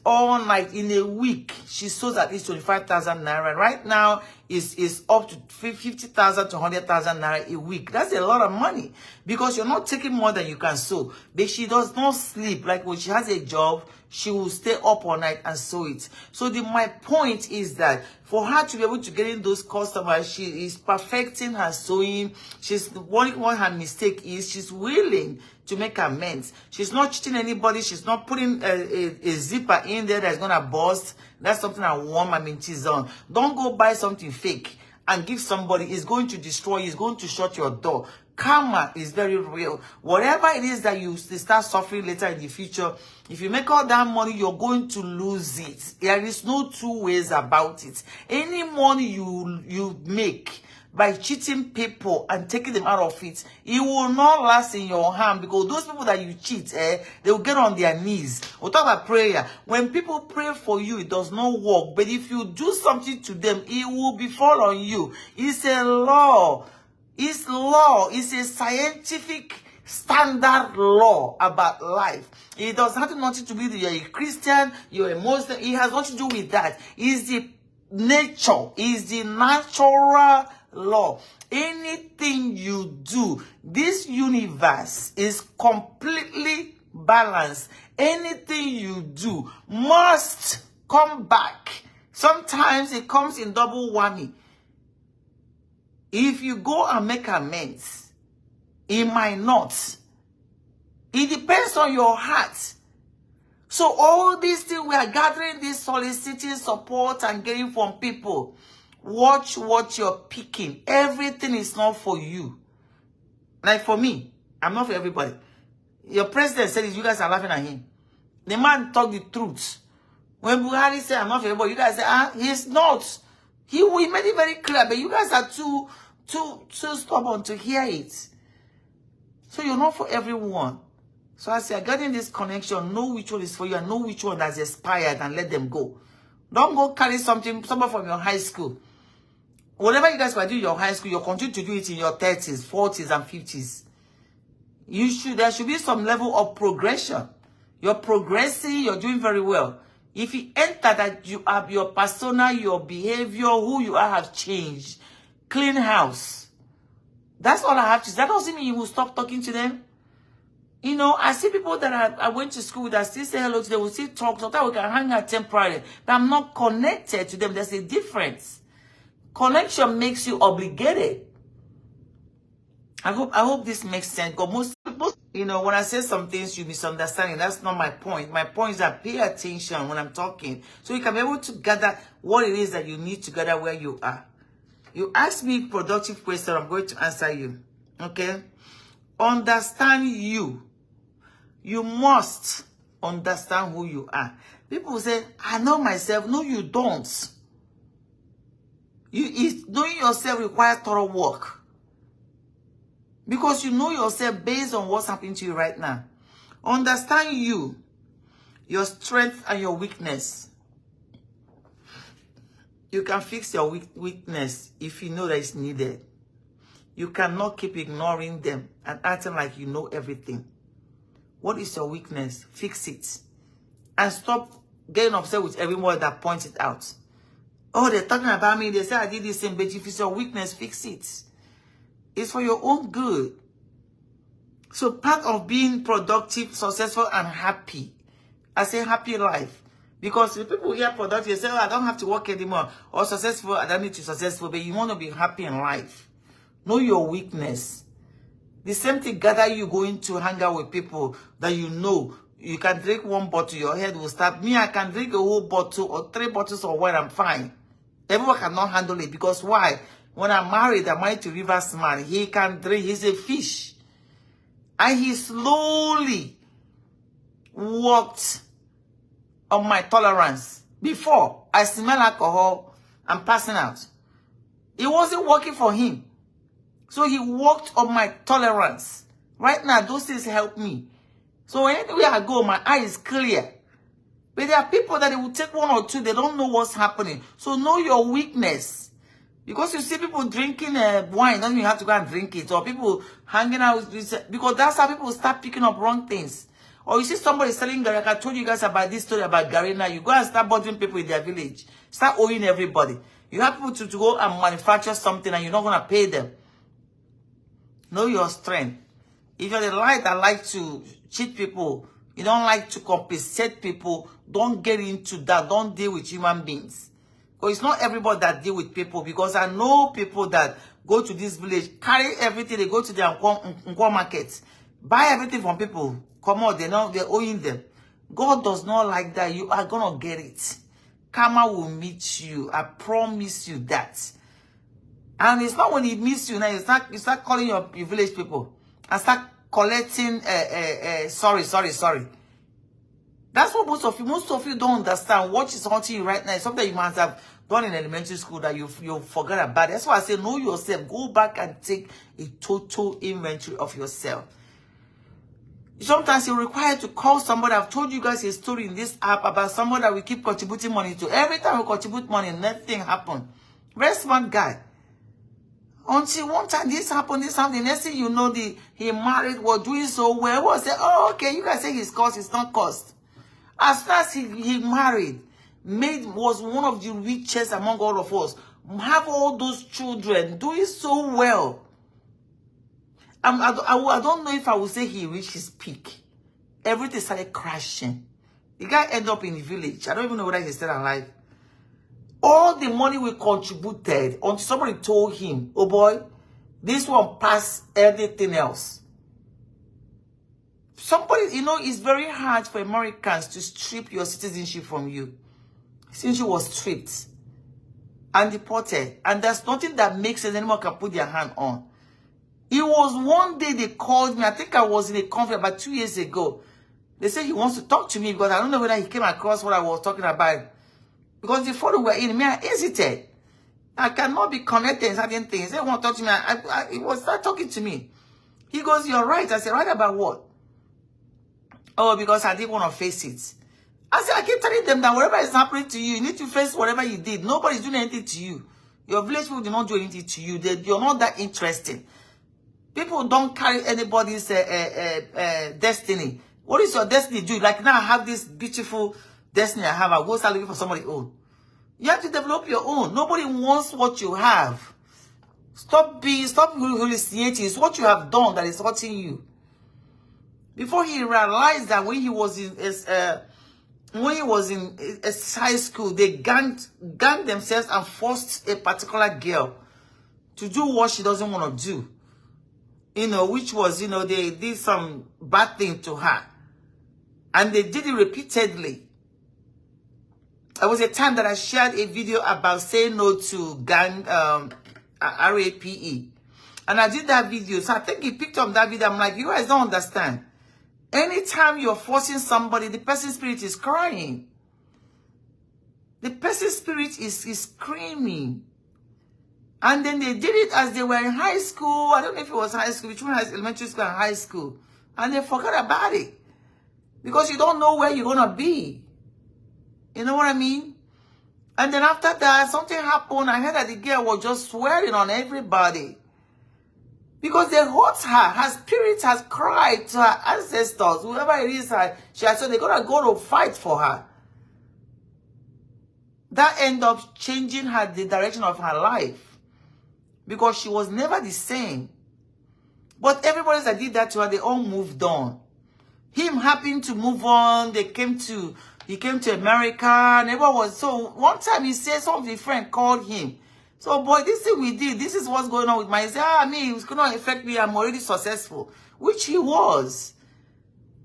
all night. In a week she sews at least 25,000 naira. Right now is up to 50,000 to 100,000 naira a week. That's a lot of money because you're not taking more than you can sew. But she does not sleep. Like when she has a job, she will stay up all night and sew it. So my point is that for her to be able to get in those customers, she is perfecting her sewing. She's what her mistake is. She's willing to make amends. She's not cheating anybody. She's not putting a zipper in there that's gonna burst. That's something I want my mentees on. Don't go buy something fake and give somebody. It's going to destroy you. It's going to shut your door. Karma is very real. Whatever it is that you start suffering later in the future, if you make all that money, you're going to lose it. There is no two ways about it. Any money you make by cheating people and taking them out of it, it will not last in your hand because those people that you cheat, they will get on their knees. We'll talk about prayer. When people pray for you, it does not work. But if you do something to them, it will befall on you. It's a law. It's law. It's a scientific standard law about life. It does have nothing to do with you're a Christian, you're a Muslim. It has nothing to do with that. It's the nature. It's the natural law. Anything you do, this universe is completely balanced. Anything you do must come back. Sometimes it comes in double whammy. If you go and make amends, it might not. It depends on your heart. So all these things we are gathering, this soliciting support and getting from people. Watch what you're picking. Everything is not for you. Like for me, I'm not for everybody. Your president said it, you guys are laughing at him. The man talked the truth. When Buhari said I'm not for everybody, you guys say, he's not. He made it very clear, but you guys are too stubborn to hear it. So you're not for everyone. So I say, getting this connection, know which one is for you and know which one that's expired and let them go. Don't go carry somebody from your high school. Whatever you guys were doing in your high school, you continue to do it in your 30s, 40s, and 50s. There should be some level of progression. You're progressing, you're doing very well. If you enter that you have your persona, your behavior, who you are have changed. Clean house. That's all I have to say. That doesn't mean you will stop talking to them. You know, I see people that I went to school with, I still say hello to them, we still talk, sometimes we can hang out temporarily, but I'm not connected to them. There's a difference. Connection makes you obligated. I hope this makes sense. Because most people, you know, when I say some things, you misunderstanding. That's not my point. My point is that pay attention when I'm talking, so you can be able to gather what it is that you need to gather where you are. You ask me productive question, I'm going to answer you. Okay? Understand you. You must understand who you are. People say, I know myself. No, you don't. Knowing yourself requires thorough work. Because you know yourself based on what's happening to you right now. Understand you, your strength and your weakness. You can fix your weakness if you know that it's needed. You cannot keep ignoring them and acting like you know everything. What is your weakness? Fix it. And stop getting upset with everyone that points it out. Oh, they're talking about me. They say I did this thing, but if it's your weakness, fix it. It's for your own good. So part of being productive, successful, and happy, I say happy life. Because the people here productive, they say, oh, I don't have to work anymore. Or successful, I don't need to be successful. But you want to be happy in life. Know your weakness. The same thing gather you going to hang out with people that you know. You can drink one bottle, your head will start. Me, I can drink a whole bottle or 3 bottles of wine, I'm fine. Everyone cannot handle it. Because why? When I'm married to Rivers man, he can drink, he's a fish. And he slowly worked on my tolerance. Before, I smell alcohol, I'm passing out. It wasn't working for him. So he worked on my tolerance. Right now, those things help me. So anywhere I go, my eye is clear. But there are people that they will take 1 or 2, they don't know what's happening. So know your weakness. Because you see people drinking wine, doesn't mean you have to go and drink it. Or people hanging out with, because that's how people start picking up wrong things. Or you see somebody selling Gary. Like I told you guys about this story about Gary. Now you go and start bothering people in their village. Start owing everybody. You have people to go and manufacture something and you're not going to pay them. Know your strength. If you're the light that like to cheat people, you don't like to compensate people, don't get into that. Don't deal with human beings. Because it's not everybody that deal with people. Because I know people that go to this village, carry everything, they go to their Nkwo market, buy everything from people. Come on, they know they're owing them. God does not like that. You are going to get it. Karma will meet you. I promise you that. And it's not when he meets you now, you start calling your village people and start collecting sorry. That's what most of you don't understand. What is haunting you right now is something you must have done in elementary school that you forgot about. That's why I say know yourself. Go back and take a total inventory of yourself. Sometimes you're required to call somebody. I've told you guys a story in this app about somebody that we keep contributing money to. Every time we contribute money, nothing happened. Very smart guy. Until one time this happened. The next thing you know, he married, was doing so well. Was say, oh, okay, you guys say his cost, it's not cost. As far as he married, was one of the richest among all of us. Have all those children, doing so well. I don't know if I would say he reached his peak. Everything started crashing. The guy ended up in the village. I don't even know whether he's still alive. All the money we contributed until somebody told him, oh boy, this one passed everything else. Somebody, you know, it's very hard for Americans to strip your citizenship from you. Citizenship was stripped and deported. And there's nothing that makes sense anyone can put their hand on. It was one day they called me. I think I was in a conference about 2 years ago. They said he wants to talk to me because I don't know whether he came across what I was talking about. Because before we were in me, I hesitated. I cannot be connected in certain things. They want to talk to me. He was start talking to me. He goes, you're right. I said, right about what? Oh, because I didn't want to face it. I said, I keep telling them that whatever is happening to you, you need to face whatever you did. Nobody's doing anything to you. Your village people did not do anything to you. You're not that interesting. People don't carry anybody's destiny. What is your destiny do? Like now I have this beautiful destiny I have. I'll go start looking for somebody own. You have to develop your own. Nobody wants what you have. Stop hallucinating. It's what you have done that is hurting you. Before he realized that when he was in high school, they ganged themselves and forced a particular girl to do what she doesn't want to do. You know, which was, you know, they did some bad thing to her. And they did it repeatedly. There was a time that I shared a video about saying no to gang, RAPE. And I did that video. So I think he picked up that video. I'm like, you guys don't understand. Anytime you're forcing somebody, the person's spirit is crying. The person's spirit is screaming. And then they did it as they were in high school. I don't know if it was high school, between elementary school and high school. And they forgot about it. Because you don't know where you're going to be. You know what I mean? And then after that, something happened. I heard that the girl was just swearing on everybody. Because they hurt her. Her spirit has cried to her ancestors. Whoever it is, she has said they're going to go to fight for her. That ended up changing her, the direction of her life. Because she was never the same. But everybody that did that to her, they all moved on. Him happened to move on. He came to America. And everyone was, so one time he said something, friend called him. So, boy, this thing we did, this is what's going on with my, he said, it's going to affect me. I'm already successful. Which he was.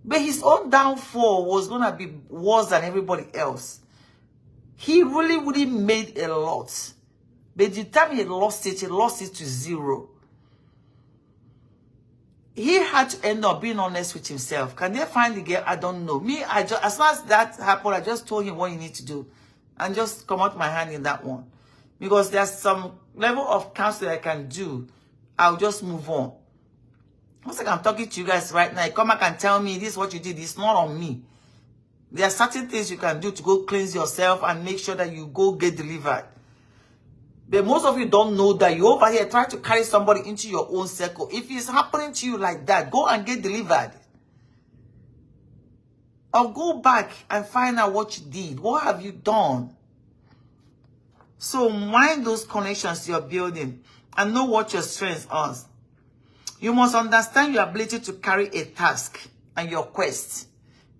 But his own downfall was going to be worse than everybody else. He really made a lot. But the time he lost it to zero. He had to end up being honest with himself. Can they find the girl? I don't know. Me, as soon as that happened, I just told him what you need to do. And just come out my hand in that one. Because there's some level of counseling I can do. I'll just move on. Once like I'm talking to you guys right now, you come back and tell me this is what you did. It's not on me. There are certain things you can do to go cleanse yourself and make sure that you go get delivered. But most of you don't know that you over here try to carry somebody into your own circle. If it's happening to you like that, go and get delivered. Or go back and find out what you did. What have you done? So mind those connections you're building and know what your strengths are. You must understand your ability to carry a task and your quest.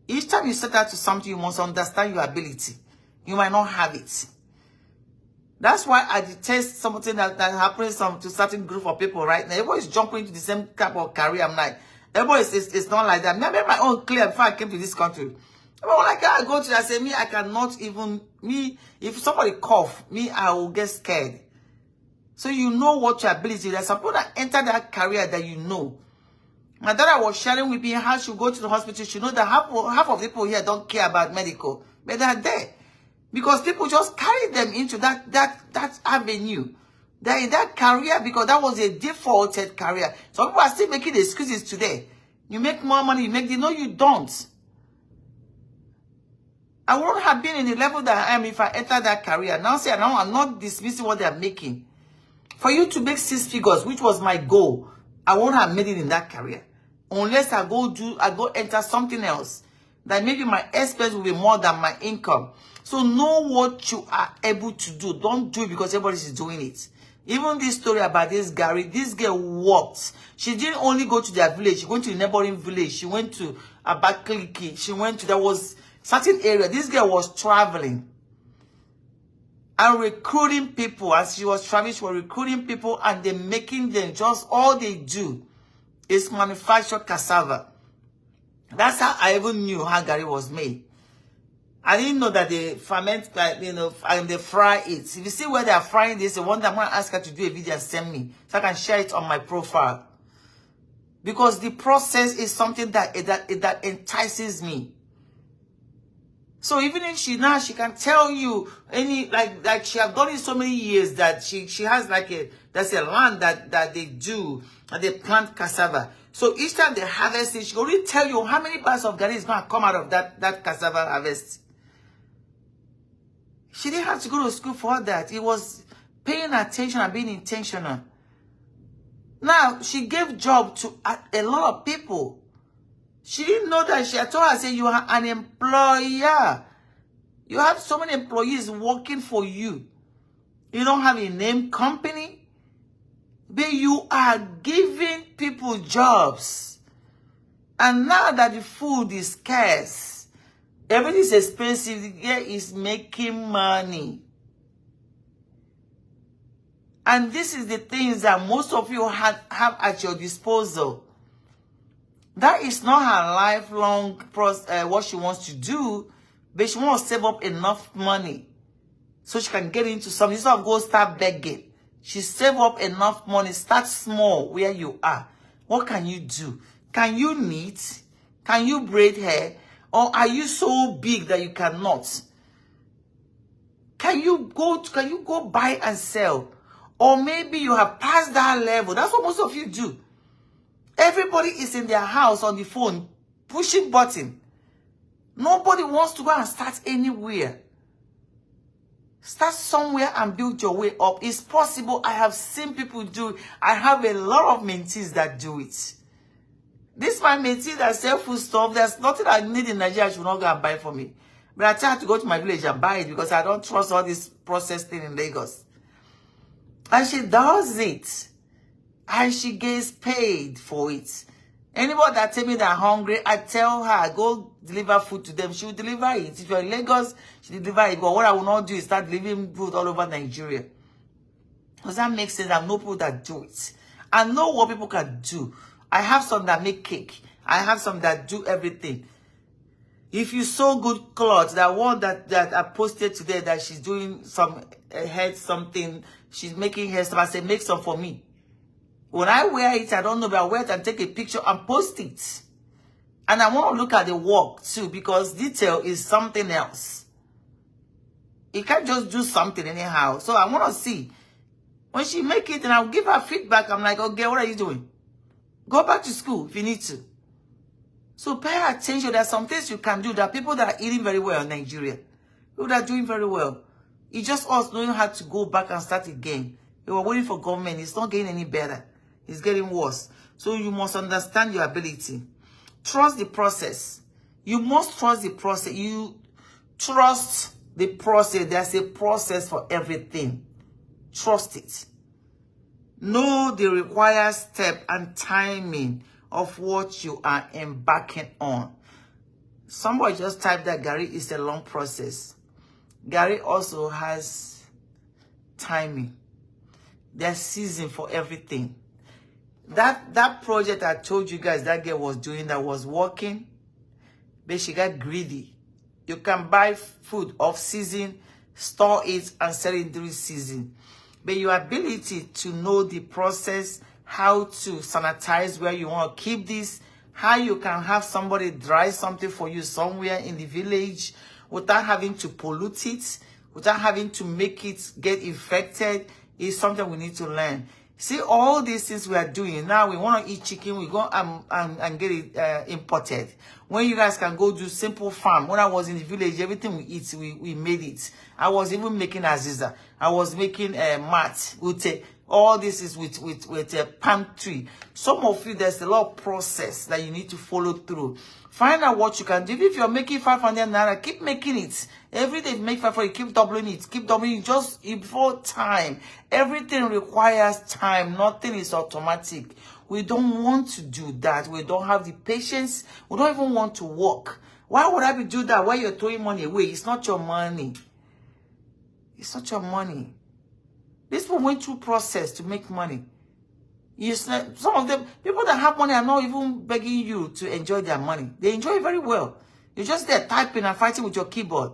Each time you set out to something, you must understand your ability. You might not have it. That's why I detest something that happens to certain group of people right now. Everybody's jumping into the same type of career. I'm like, everybody it's not like that. I made my own clear before I came to this country. Everyone like, I go to, I say, me, I cannot even, me, if somebody cough, me, I will get scared. So you know what your ability is. There's some people that enter that career that you know. My daughter was sharing with me how she go to the hospital. She know that half of the people here don't care about medical. But they're there. Because people just carry them into that avenue. They're in that career because that was a defaulted career. Some people are still making excuses today. You make more money, you make the, no, you don't. I wouldn't have been in the level that I am if I entered that career. Now say, now I'm not dismissing what they're making. For you to make 6 figures, which was my goal, I won't have made it in that career. Unless I go enter something else. that maybe my expense will be more than my income. So know what you are able to do. Don't do it because everybody is doing it. Even this story about this Gary, this girl walked. She didn't only go to their village. She went to the neighboring village. She went to Abakaliki. She went to, there was certain area. This girl was traveling and recruiting people. As she was traveling, she was recruiting people and they're making them, just all they do is manufacture cassava. That's how I even knew how Gary was made. I didn't know that they ferment, you know, and they fry it. If you see where they are frying this, the one that I'm going to ask her to do a video and send me so I can share it on my profile. Because the process is something that entices me. So even if she can tell you any, like she have done it so many years that she has like there's a land that they do, and they plant cassava. So each time they harvest it, she can really tell you how many bags of Gary is going to come out of that cassava harvest. She didn't have to go to school for that. It was paying attention and being intentional. Now, she gave job to a lot of people. She didn't know that. She had told her, say, you are an employer. You have so many employees working for you. You don't have a name company. But you are giving people jobs. And now that the food is scarce, everything is expensive, the girl is making money. And this is the things that most of you have at your disposal. That is not her lifelong process, what she wants to do, but she wants to save up enough money so she can get into something. Instead of go start begging, she save up enough money, start small where you are. What can you do? Can you knit? Can you braid hair? Or are you so big that you cannot? Can you go buy and sell? Or maybe you have passed that level. That's what most of you do. Everybody is in their house on the phone, pushing button. Nobody wants to go and start anywhere. Start somewhere and build your way up. It's possible. I have seen people do it. I have a lot of mentees that do it. This my mentee that sell food stuff. There's nothing I need in Nigeria. She will not go and buy for me. But I try to go to my village and buy it because I don't trust all this processed thing in Lagos. And she does it. And she gets paid for it. Anybody that tell me they're hungry, I tell her, go deliver food to them. She will deliver it. If you're in Lagos, she will deliver it. But what I will not do is start delivering food all over Nigeria. Does that make sense? I know people that do it. I know what people can do. I have some that make cake. I have some that do everything. If you sew good clothes, that one that I posted today that she's doing some head something, she's making hair stuff, I say, make some for me. When I wear it, I don't know, but I wear it and take a picture and post it. And I want to look at the work too, because detail is something else. You can't just do something anyhow. So I want to see. When she make it and I'll give her feedback, I'm like, okay, what are you doing? Go back to school if you need to. So pay attention. There are some things you can do. There are people that are eating very well in Nigeria. People that are doing very well. It's just us knowing how to go back and start again. We were waiting for government. It's not getting any better. It's getting worse. So you must understand your ability. Trust the process. You must trust the process. You trust the process. There's a process for everything. Trust it. Know the required step and timing of what you are embarking on. Somebody just typed that Gary is a long process. Gary also has timing. There's season for everything. That project I told you guys that girl was doing that was working, but she got greedy. You can buy food off season, store it, and sell it during season. But your ability to know the process, how to sanitize where you want to keep this, how you can have somebody dry something for you somewhere in the village without having to pollute it, without having to make it get infected, is something we need to learn. See, all these things we are doing now, we want to eat chicken, we go and get it imported. When you guys can go do simple farm. When I was in the village, everything we eat, we made it. I was even making aziza. I was making mat. All this is with a palm tree. Some of you, there's a lot of process that you need to follow through Find out what you can do. If you're making 500 naira, keep making it. Every day you make 500, keep doubling it. Keep doubling it. Just before time. Everything requires time. Nothing is automatic. We don't want to do that. We don't have the patience. We don't even want to work. Why would I be do that while you're throwing money away? It's not your money. It's not your money. These people went through process to make money. Some of them, people that have money are not even begging you to enjoy their money. They enjoy it very well. You're just there typing and fighting with your keyboard.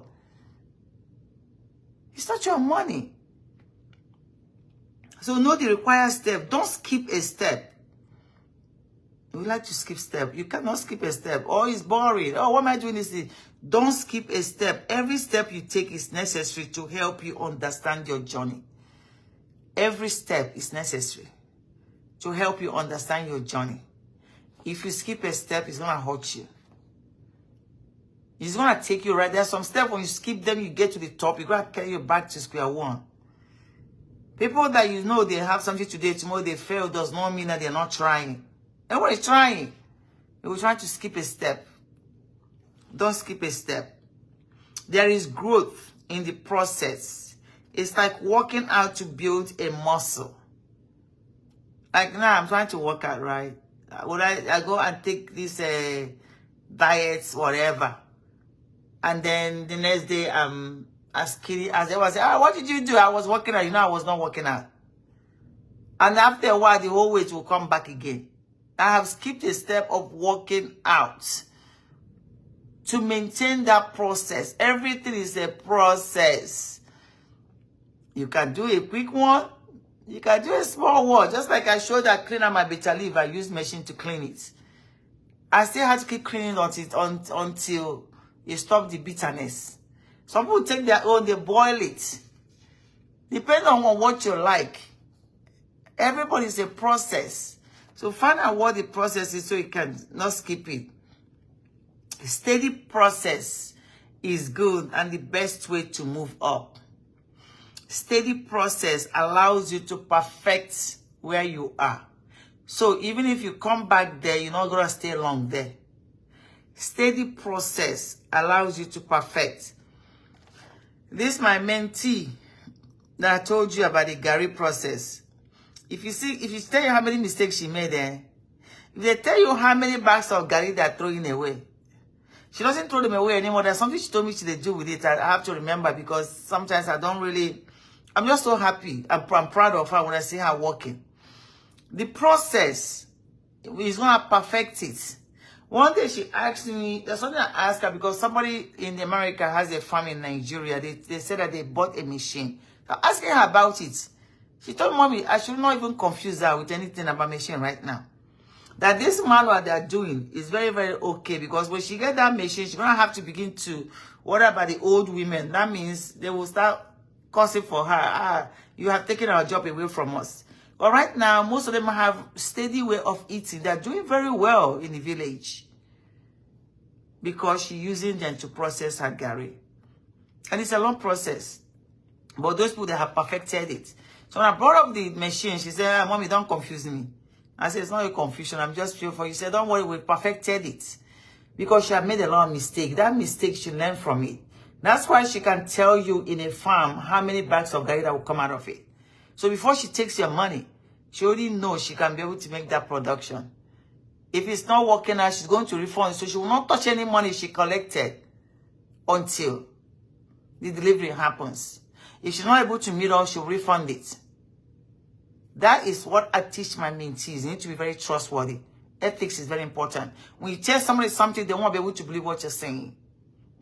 It's not your money. So know the required step. Don't skip a step. We like to skip step. You cannot skip a step. Oh, it's boring. Oh, what am I doing this? Don't skip a step. Every step you take is necessary to help you understand your journey. Every step is necessary to help you understand your journey. If you skip a step, it's going to hurt you. It's going to take you right there. Some steps, when you skip them, you get to the top. It's going to carry you back to square one. People that you know, they have something today, tomorrow they fail, does not mean that they're not trying. Everybody's trying. They will try to skip a step. Don't skip a step. There is growth in the process. It's like working out to build a muscle. Like now, I'm trying to work out, right? Would I go and take this diets, whatever, and then the next day I'm as skinny as I was. What did you do? I was working out. You know, I was not working out. And after a while, the whole weight will come back again. I have skipped a step of working out to maintain that process. Everything is a process. You can do a quick one. You can do a small one. Just like I showed that cleaner my bitter leaf, I used machine to clean it. I still had to keep cleaning until you stop the bitterness. Some people take their own, they boil it. Depending on what you like. Everybody is a process. So find out what the process is so you can not skip it. A steady process is good and the best way to move up. Steady process allows you to perfect where you are. So even if you come back there, you're not going to stay long there. Steady process allows you to perfect. This is my mentee that I told you about the Gary process. If you tell you how many mistakes she made there, if they tell you how many bags of Gary they're throwing away, she doesn't throw them away anymore. There's something she told me she do with it. I have to remember because sometimes I don't really... I'm just so happy. I'm proud of her when I see her working. The process is going to perfect it. One day she asked me, there's something I asked her because somebody in America has a farm in Nigeria. They said that they bought a machine. So asking her about it. She told Mommy, I should not even confuse her with anything about machine right now. That this manual they're doing is very, very okay because when she get that machine, she's going to have to begin to worry about the old women. That means they will start cussing for her. You have taken our job away from us. But right now, most of them have steady way of eating. They're doing very well in the village because she's using them to process her Gary. And it's a long process. But those people that have perfected it. So when I brought up the machine, she said, Mommy, don't confuse me. I said, it's not a confusion. I'm just feeling for you. She said, don't worry, we perfected it. Because she had made a lot of mistakes. That mistake, she learned from it. That's why she can tell you in a farm how many bags of Gary that will come out of it. So before she takes your money, she already knows she can be able to make that production. If it's not working out, she's going to refund. So she will not touch any money she collected until the delivery happens. If she's not able to meet up, she'll refund it. That is what I teach my mentees. You need to be very trustworthy. Ethics is very important. When you tell somebody something, they won't be able to believe what you're saying.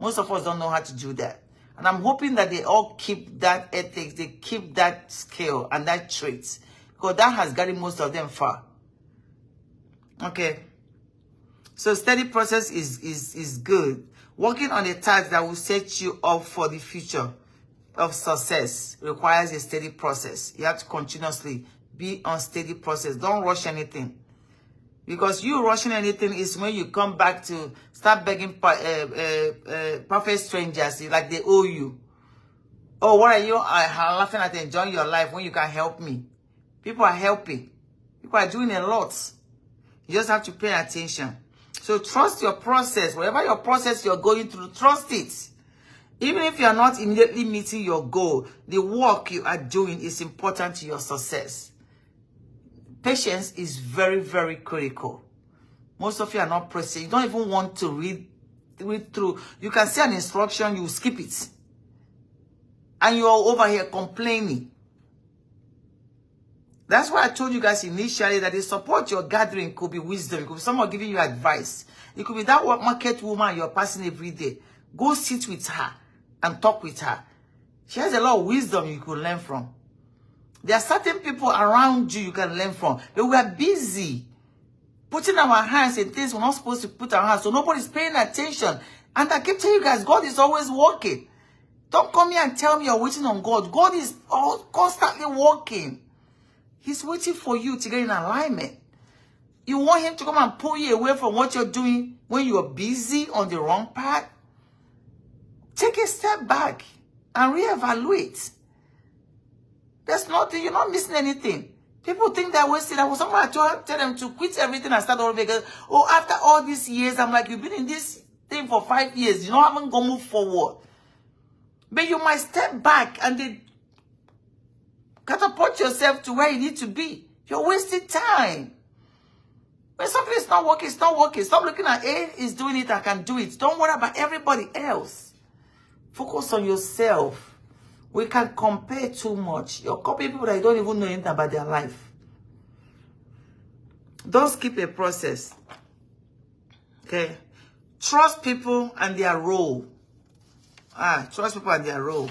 Most of us don't know how to do that. And I'm hoping that they all keep that ethics, they keep that skill and that trait. Because that has gotten most of them far. Okay. So steady process is good. Working on a task that will set you up for the future of success requires a steady process. You have to continuously be on steady process. Don't rush anything. Because you rushing anything is when you come back to start begging perfect strangers like they owe you. Oh, what are you laughing at enjoying your life when you can help me? People are helping. People are doing a lot. You just have to pay attention. So trust your process. Whatever your process you're going through, trust it. Even if you are not immediately meeting your goal, the work you are doing is important to your success. Patience is very, very critical. Most of you are not pressing. You don't even want to read through. You can see an instruction, you skip it. And you're over here complaining. That's why I told you guys initially that the support you're gathering could be wisdom. It could be someone giving you advice. It could be that market woman you're passing every day. Go sit with her and talk with her. She has a lot of wisdom you could learn from. There are certain people around you can learn from. But we are busy putting our hands in things we're not supposed to put our hands. So nobody's paying attention. And I keep telling you guys, God is always working. Don't come here and tell me you're waiting on God. God is constantly working. He's waiting for you to get in alignment. You want him to come and pull you away from what you're doing when you're busy on the wrong path? Take a step back and reevaluate. There's nothing, you're not missing anything. People think they're wasted. I was somebody tell them to quit everything and start all over again. Oh, after all these years, I'm like, you've been in this thing for 5 years. You know, I haven't gone move forward. But you might step back and then catapult yourself to where you need to be. You're wasting time. When something is not working, it's not working. Stop looking at A is doing it, I can do it. Don't worry about everybody else. Focus on yourself. We can compare too much. You're copying people that you don't even know anything about their life. Don't skip a process. Okay? Trust people and their role. Trust people and their role.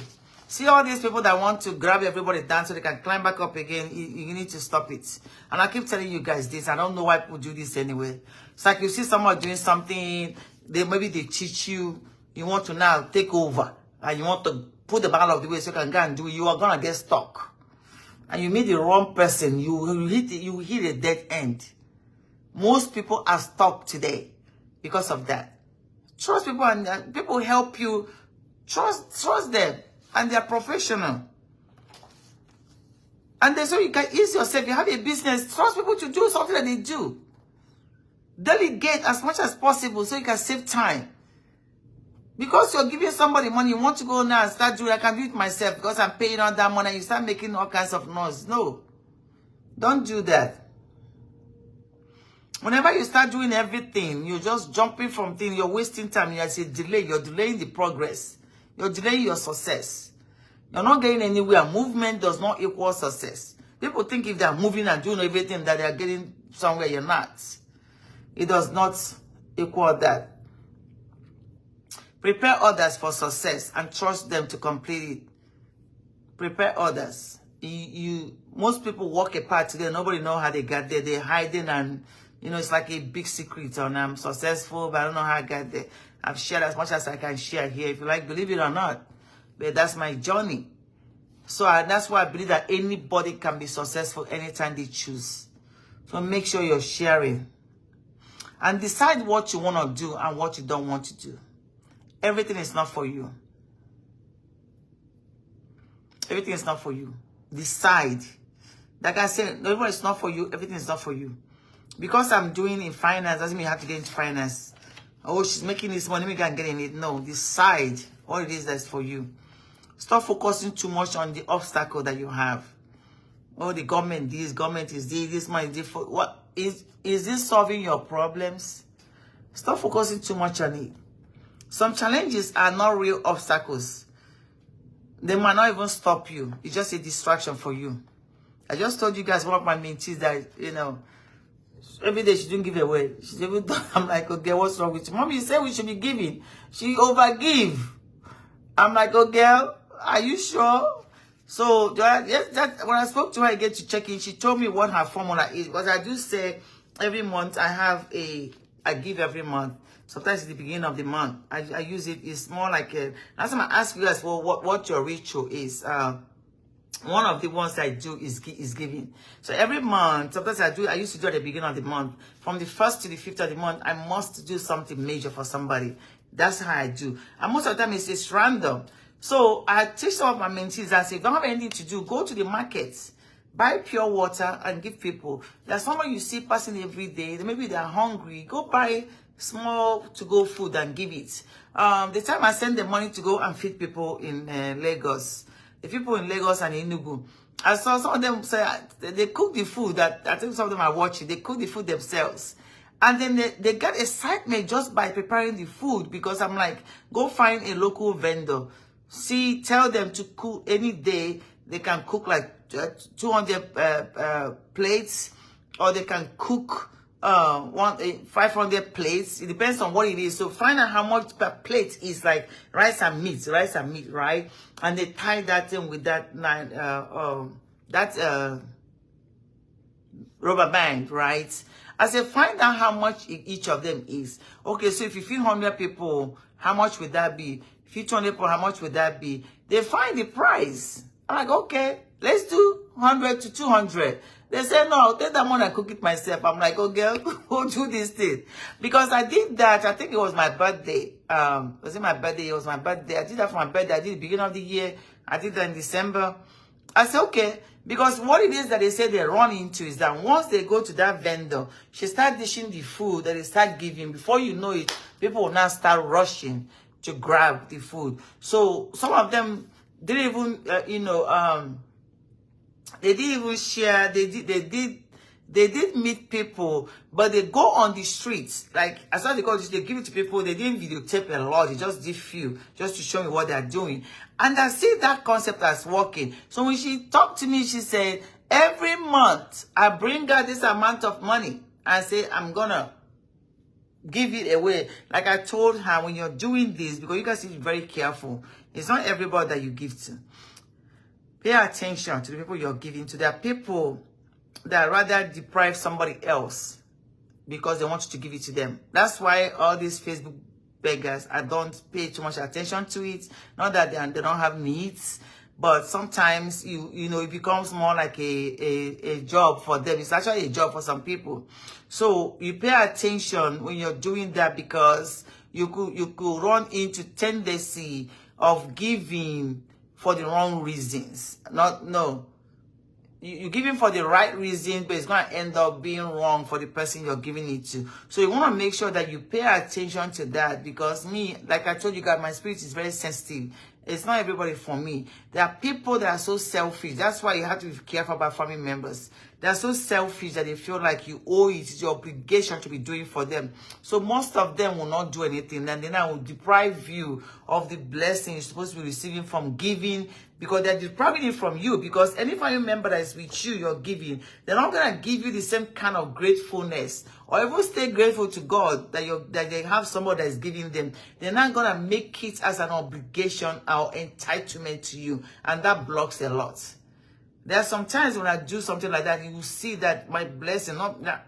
See all these people that want to grab everybody down so they can climb back up again. You need to stop it. And I keep telling you guys this. I don't know why people do this anyway. It's like you see someone doing something. Maybe they teach you. You want to now take over. And you want to put the ball of the way so you can go and do it. You are going to get stuck. And you meet the wrong person. You hit a dead end. Most people are stuck today because of that. Trust people and people help you. Trust them. And they are professional. And then so you can ease yourself. You have a business. Trust people to do something that they do. Delegate as much as possible so you can save time. Because you're giving somebody money, you want to go now and start doing, I can do it myself because I'm paying all that money and you start making all kinds of noise. No. Don't do that. Whenever you start doing everything, you're just jumping from things, you're wasting time. You're delaying the progress. You're delaying your success. You're not getting anywhere. Movement does not equal success. People think if they're moving and doing everything that they're getting somewhere, you're not. It does not equal that. Prepare others for success and trust them to complete it. Prepare others. Most people walk a path today. Nobody knows how they got there. They're hiding and, it's like a big secret on I'm successful, but I don't know how I got there. I've shared as much as I can share here. If you like, believe it or not. But that's my journey. So that's why I believe that anybody can be successful anytime they choose. So make sure you're sharing. And decide what you want to do and what you don't want to do. Everything is not for you. Everything is not for you. Decide. Like I said, everything is not for you. Everything is not for you. Because I'm doing in finance, doesn't mean you have to get into finance. Oh, she's making this money, we can get in it. No, decide what it is that's for you. Stop focusing too much on the obstacle that you have. Oh, the government, government is this money is different. What is this solving your problems? Stop focusing too much on it. Some challenges are not real obstacles. They might not even stop you. It's just a distraction for you. I just told you guys one of my mentees that, every day she didn't give away. She's even done. I'm like, okay, what's wrong with you? Mommy, you said we should be giving. She overgive. I'm like, oh, girl, are you sure? So when I spoke to her again to check in, she told me what her formula is. Because I do say every month I give every month. Sometimes at the beginning of the month, I use it. It's more like last time I asked you guys, well, what your ritual is. One of the ones I do is giving. So every month, sometimes I used to do at the beginning of the month. From the 1st to the 5th of the month, I must do something major for somebody. That's how I do. And most of the time, it's random. So I teach some of my mentees that say, if you don't have anything to do, go to the markets. Buy pure water and give people. There's someone you see passing every day. Maybe they're hungry. Go buy small to-go food and give it. The time I sent the money to go and feed people in Lagos, the people in Lagos and Enugu, I saw some of them say they cook the food that I think some of them are watching. They cook the food themselves. And then they get excitement just by preparing the food, because I'm like, go find a local vendor. See, tell them to cook any day. They can cook like 200 plates, or they can cook 500 plates. It depends on what it is. So find out how much per plate is, like rice and meat, right? And they tie that in with that rubber band, right? I said, find out how much each of them is. Okay, so if you feed 100 people, how much would that be? If you feed 200 people, how much would that be? They find the price. I'm like, okay, let's do 100 to 200. They say, no, I'll take that money and cook it myself. I'm like, okay, we'll do this thing. Because I did that, I think it was my birthday. Was it my birthday? It was my birthday. I did that for my birthday. I did it beginning of the year. I did that in December. I said, okay. Because what it is that they say they run into is that once they go to that vendor, she start dishing the food that they start giving. Before you know it, people will now start rushing to grab the food. So some of them didn't even, they didn't even share. They did meet people, but they go on the streets. Like, as I call this, they give it to people. They didn't videotape a lot. They just did few, just to show me what they're doing. And I see that concept as working. So when she talked to me, she said, every month, I bring her this amount of money and say, I'm gonna give it away. Like I told her, when you're doing this, because you guys need to be very careful. It's not everybody that you give to. Pay attention to the people you're giving to. There are people that rather deprive somebody else because they want you to give it to them. That's why all these Facebook beggars, I don't pay too much attention to it. Not that they don't have needs, but sometimes you know it becomes more like a job for them. It's actually a job for some people. So you pay attention when you're doing that, because you could run into tendency of giving for the wrong reasons. You're giving for the right reason, but it's going to end up being wrong for the person you're giving it to. So you want to make sure that you pay attention to that, because me, like I told you guys, my spirit is very sensitive. It's not everybody for me. There are people that are so selfish. That's why you have to be careful about family members. They're so selfish that they feel like you owe it. It's your obligation to be doing for them. So most of them will not do anything. And then I will deprive you of the blessing you're supposed to be receiving from giving, because they're depriving it from you. Because any family member that is with you, you're giving, they're not going to give you the same kind of gratefulness, or even stay grateful to God that they have somebody that is giving them. They're not going to make it as an obligation or entitlement to you. And that blocks a lot. There are some times when I do something like that, you will see that my blessing,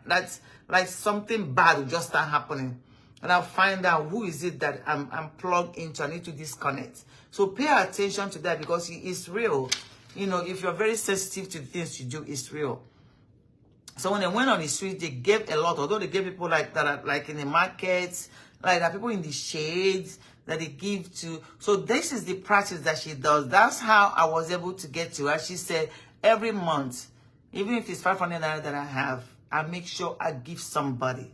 that's like something bad will just start happening. And I'll find out who is it that I'm plugged into. I need to disconnect. So pay attention to that, because it's real. You know, if you're very sensitive to the things you do, it's real. So when they went on the street, they gave a lot. Although they gave people like that, like in the markets, like there are people in the shades that they give to. So this is the practice that she does. That's how I was able to get to her. She said, every month, even if it's 500 naira that I have, I make sure I give somebody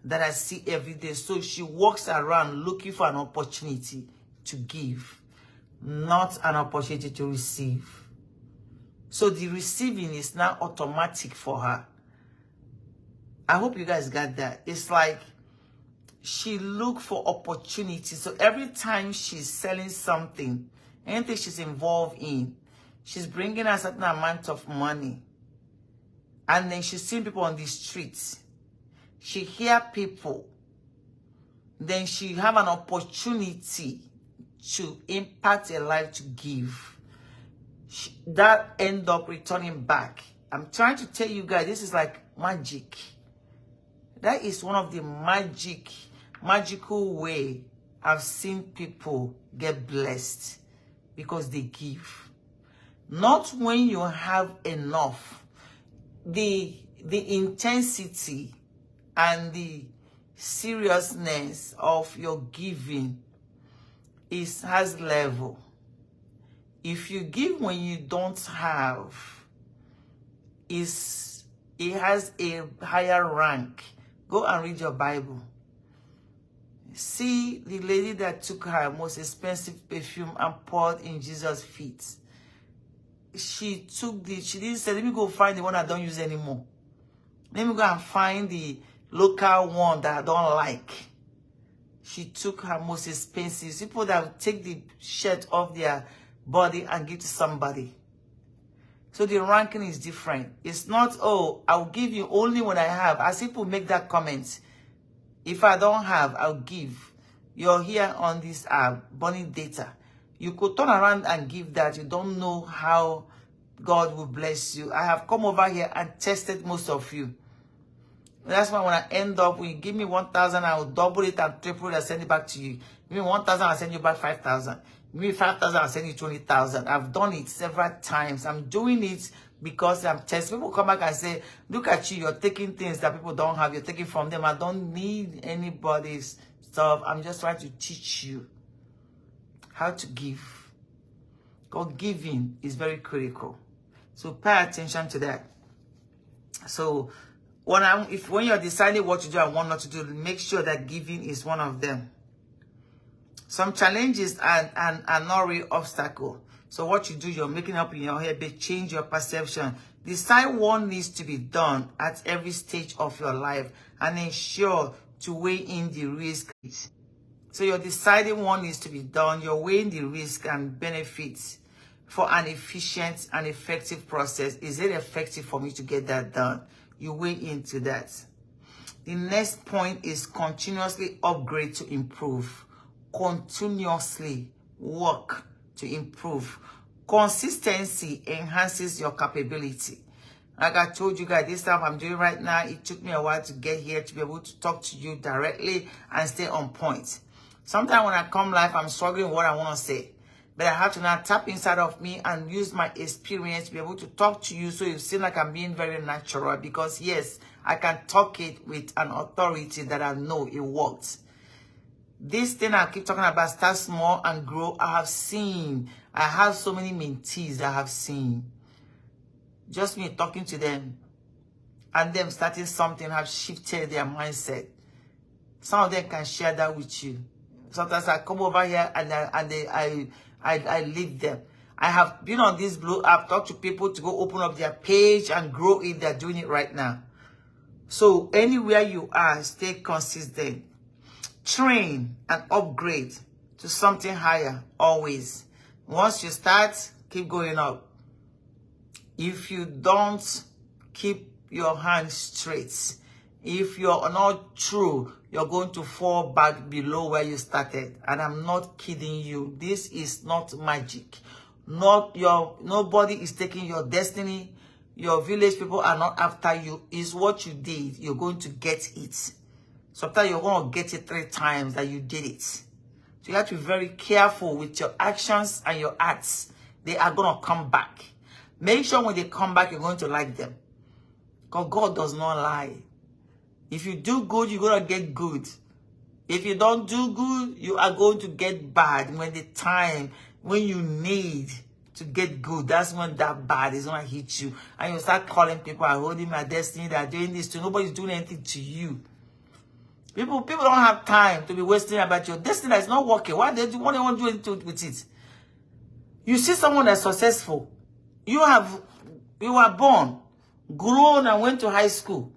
that I see every day. So she walks around looking for an opportunity to give, not an opportunity to receive. So the receiving is now automatic for her. I hope you guys got that. It's like she look for opportunities. So every time she's selling something, anything she's involved in, she's bringing a certain amount of money. And then she's seeing people on the streets. She hear people. Then she have an opportunity to impact a life, to give. That end up returning back. I'm trying to tell you guys, this is like magic. That is one of the magical way I've seen people get blessed, because they give. Not when you have enough. The intensity and the seriousness of your giving has level. If you give when you don't have, it has a higher rank. Go and read your Bible. See the lady that took her most expensive perfume and poured in Jesus' feet. She didn't say, let me go find the one I don't use anymore. Let me go and find the local one that I don't like. She took her most expensive. People that would take the shirt off their body and give to somebody. So the ranking is different. It's not, oh, I'll give you only when I have. As people make that comment, if I don't have, I'll give. You're here on this burning data. You could turn around and give that. You don't know how God will bless you. I have come over here and tested most of you. That's why when I end up, when you give me 1,000, I will double it and triple it and send it back to you. Give me 1,000, I'll send you back 5,000. Give me 5,000, I'll send you 20,000. I've done it several times. I'm doing it because I'm testing. People come back and say, look at you, you're taking things that people don't have. You're taking from them. I don't need anybody's stuff. I'm just trying to teach you how to give. Because giving is very critical. So pay attention to that. So when you're deciding what to do and what not to do, make sure that giving is one of them. Some challenges are not real obstacle. So what you do, you're making up in your head, but change your perception. Decide what needs to be done at every stage of your life and ensure to weigh in the risk. So you're deciding what needs to be done. You're weighing the risk and benefits for an efficient and effective process. Is it effective for me to get that done? You weigh into that. The next point is continuously upgrade to improve. Continuously work to improve. Consistency enhances your capability. Like I told you guys, this stuff I'm doing right now, it took me a while to get here to be able to talk to you directly and stay on point. Sometimes when I come live, I'm struggling with what I want to say. But I have to now tap inside of me and use my experience to be able to talk to you so you seem like I'm being very natural. Because yes, I can talk it with an authority that I know it works. This thing I keep talking about, start small and grow, I have seen. I have so many mentees that I have seen. Just me talking to them and them starting something have shifted their mindset. Some of them can share that with you. Sometimes I come over here and I lead them. I have been on this blue app, talked to people to go open up their page and grow it. They're doing it right now. So anywhere you are, stay consistent. Train and upgrade to something higher always. Once you start, keep going up. If you don't keep your hands straight, if you're not true, you're going to fall back below where you started. And I'm not kidding you. This is not magic. Nobody is taking your destiny. Your village people are not after you. It's what you did. You're going to get it. Sometimes you're going to get it 3 times that you did it. So you have to be very careful with your actions and your acts. They are going to come back. Make sure when they come back, you're going to like them. Because God does not lie. If you do good, you're going to get good. If you don't do good, you are going to get bad. When the time, when you need to get good, that's when that bad is going to hit you. And you start calling people, I'm holding my destiny, they're doing this to nobody's doing anything to you. People don't have time to be wasting about your destiny that's not working. What do they want to do anything with it? You see someone that's successful. You were born, grown, and went to high school.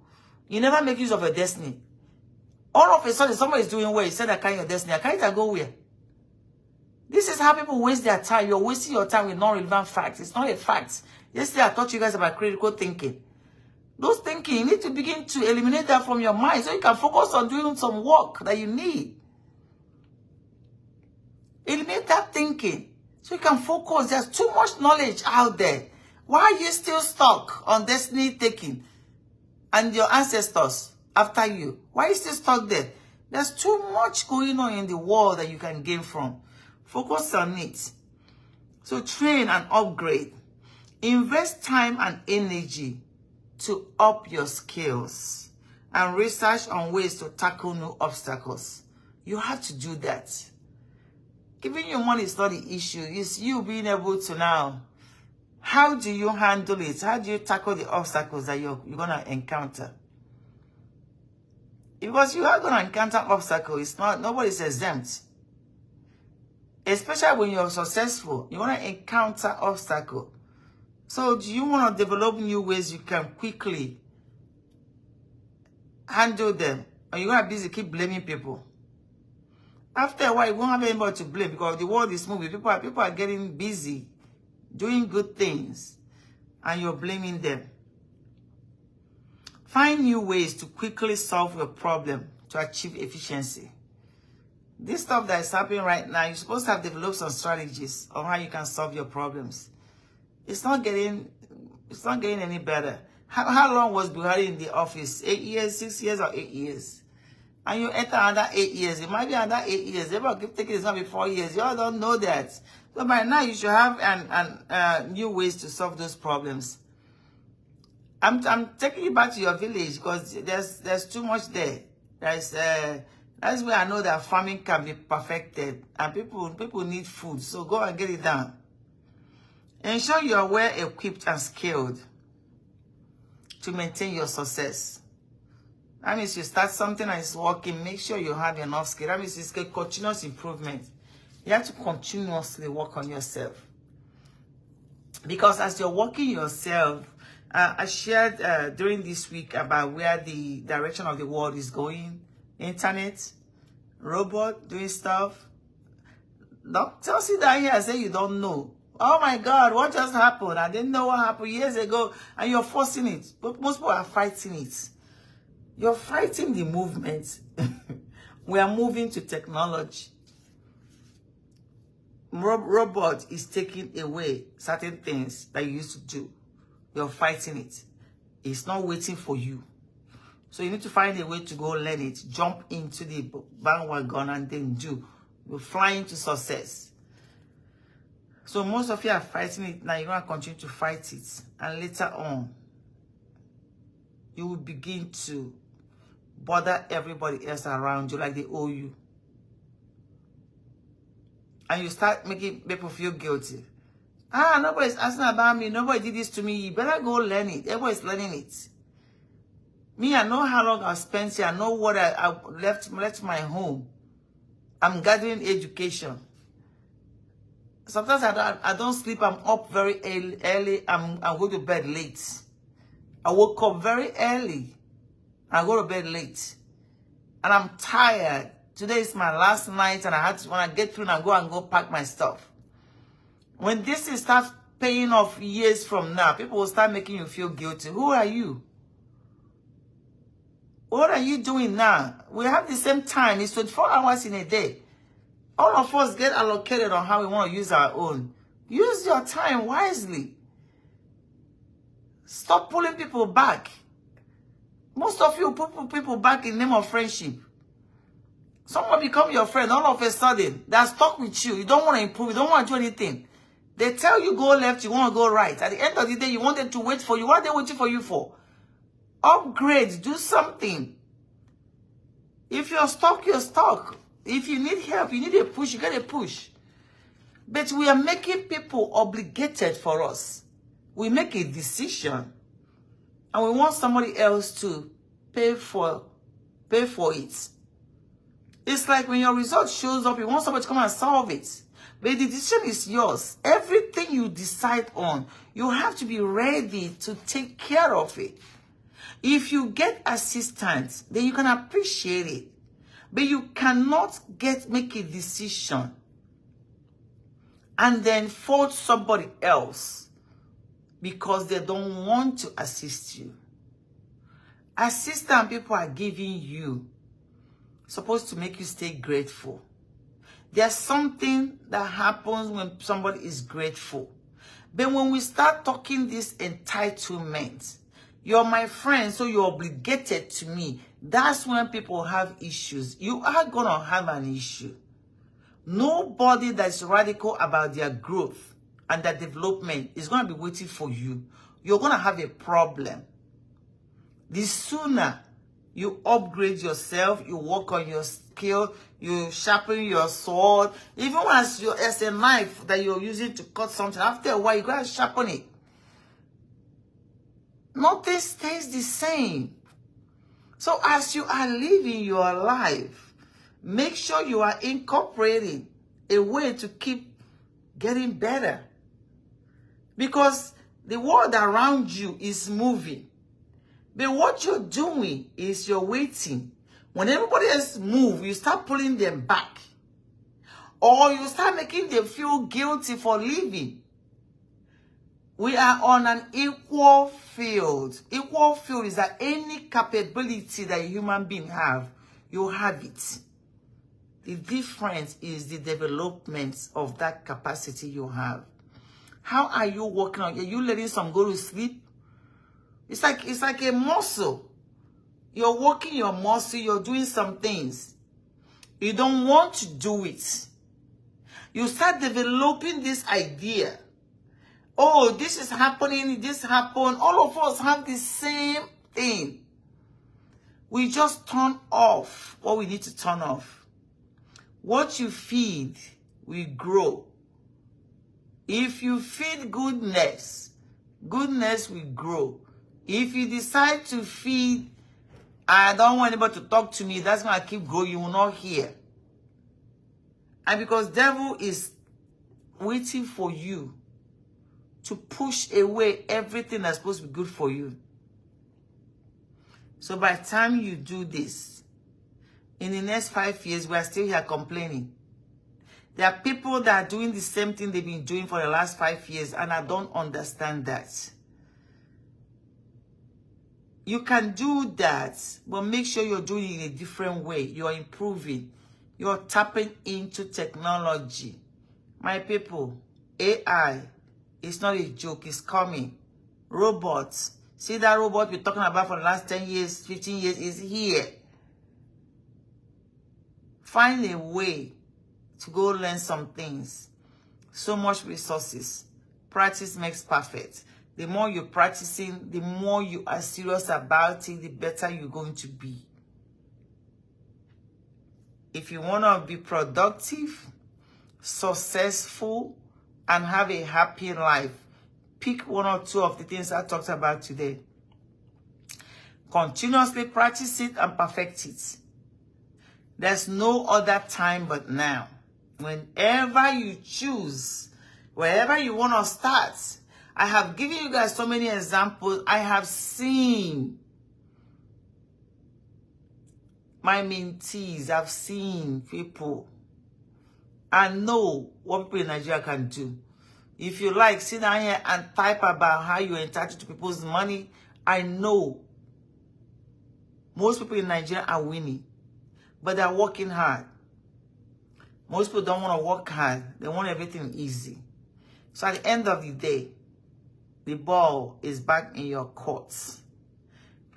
You never make use of your destiny. All of a sudden, somebody is doing well. You said, I carry your destiny. I carry it and go where? This is how people waste their time. You're wasting your time with non-relevant facts. It's not a fact. Yesterday, I taught you guys about critical thinking. Those thinking, you need to begin to eliminate that from your mind so you can focus on doing some work that you need. Eliminate that thinking so you can focus. There's too much knowledge out there. Why are you still stuck on destiny taking and your ancestors after you? Why are you still stuck there? There's too much going on in the world that you can gain from. Focus on it. So train and upgrade. Invest time and energy to up your skills and research on ways to tackle new obstacles. You have to do that. Giving you money is not the issue. It's you being able to now. How do you handle it? How do you tackle the obstacles that you're going to encounter? Because you are going to encounter obstacles. It's not, nobody's exempt. Especially when you're successful, you want to encounter obstacles. So do you want to develop new ways you can quickly handle them? Or you're going to be busy keep blaming people? After a while, you won't have anybody to blame because the world is moving. People are getting busy doing good things and you're blaming them. Find new ways to quickly solve your problem to achieve efficiency. This stuff that is happening right now, you're supposed to have developed some strategies on how you can solve your problems. It's not getting any better. How long was Buhari in the office? 8 years, 6 years, or 8 years? And you enter another 8 years. It might be another 8 years. They will keep thinking it's going to be 4 years. You all don't know that. So by now, you should have new ways to solve those problems. I'm taking you back to your village because there's too much there. That's where I know that farming can be perfected and people need food. So go and get it done. Ensure you are well equipped and skilled to maintain your success. That means you start something and it's working. Make sure you have enough skill. That means it's a continuous improvement. You have to continuously work on yourself. Because as you're working yourself, I shared during this week about where the direction of the world is going. Internet, robot, doing stuff. Don't sit down here and say you don't know. Oh my God, what just happened? I didn't know what happened years ago. And you're forcing it. But most people are fighting it. You're fighting the movement. We are moving to technology. Robot is taking away certain things that you used to do. You're fighting it. It's not waiting for you. So you need to find a way to go learn it. Jump into the bandwagon and then do. You're flying to success. So most of you are fighting it now. You're going to continue to fight it. And later on, you will begin to bother everybody else around you like they owe you. And you start making people feel guilty. Nobody's asking about me. Nobody did this to me. You better go learn it. Everybody's learning it. Me, I know how long I've spent here. I know what I left my home. I'm gathering education. Sometimes I don't sleep. I'm up very early. I'm going to bed late. I woke up very early. I go to bed late. And I'm tired. Today is my last night and when I get through, I go pack my stuff. When this is starts paying off years from now, people will start making you feel guilty. Who are you? What are you doing now? We have the same time. It's 24 hours in a day. All of us get allocated on how we want to use our own. Use your time wisely. Stop pulling people back. Most of you pull people back in the name of friendship. Someone become your friend all of a sudden. They're stuck with you. You don't want to improve. You don't want to do anything. They tell you go left, you want to go right. At the end of the day, you want them to wait for you. What are they waiting for you for? Upgrade. Do something. If you're stuck, you're stuck. If you need help, you need a push, you get a push. But we are making people obligated for us. We make a decision. And we want somebody else to pay for it. It's like when your result shows up, you want somebody to come and solve it. But the decision is yours. Everything you decide on, you have to be ready to take care of it. If you get assistance, then you can appreciate it. But you cannot make a decision and then fault somebody else because they don't want to assist you. Assistance people are giving you supposed to make you stay grateful. There's something that happens when somebody is grateful. But when we start talking this entitlement, you're my friend, so you're obligated to me. That's when people have issues. You are going to have an issue. Nobody that's radical about their growth and their development is going to be waiting for you. You're going to have a problem. The sooner you upgrade yourself, you work on your skill, you sharpen your sword, even as a knife that you're using to cut something, after a while, you got to sharpen it. Nothing stays the same. So as you are living your life, make sure you are incorporating a way to keep getting better. Because the world around you is moving. But what you're doing is you're waiting. When everybody else moves, you start pulling them back. Or you start making them feel guilty for leaving. We are on an equal field. Equal field is that any capability that a human being have, you have it. The difference is the development of that capacity you have. How are you working on? Are you letting some go to sleep? It's like a muscle. You're working your muscle, you're doing some things. You don't want to do it. You start developing this idea. Oh, this is happening, this happened. All of us have the same thing. We just turn off what we need to turn off. What you feed will grow. If you feed goodness, goodness will grow. If you decide to feed, I don't want anybody to talk to me, that's going to keep growing, you will not hear. And because devil is waiting for you to push away everything that's supposed to be good for you. So by the time you do this, in the next 5 years, we are still here complaining. There are people that are doing the same thing they've been doing for the last 5 years, and I don't understand that. You can do that, but make sure you're doing it in a different way. You're improving. You're tapping into technology. My people, AI is not a joke. It's coming. Robots. See that robot we're talking about for the last 10 years, 15 years is here. Find a way to go learn some things. So much resources. Practice makes perfect. The more you're practicing, the more you are serious about it, the better you're going to be. If you want to be productive, successful, and have a happy life, pick one or two of the things I talked about today. Continuously practice it and perfect it. There's no other time but now. Whenever you choose, wherever you want to start, I have given you guys so many examples. I have seen my mentees. I've seen people. I know what people in Nigeria can do. If you like, sit down here and type about how you're entitled to people's money. I know most people in Nigeria are winning, but they're working hard. Most people don't want to work hard. They want everything easy. So at the end of the day, the ball is back in your courts.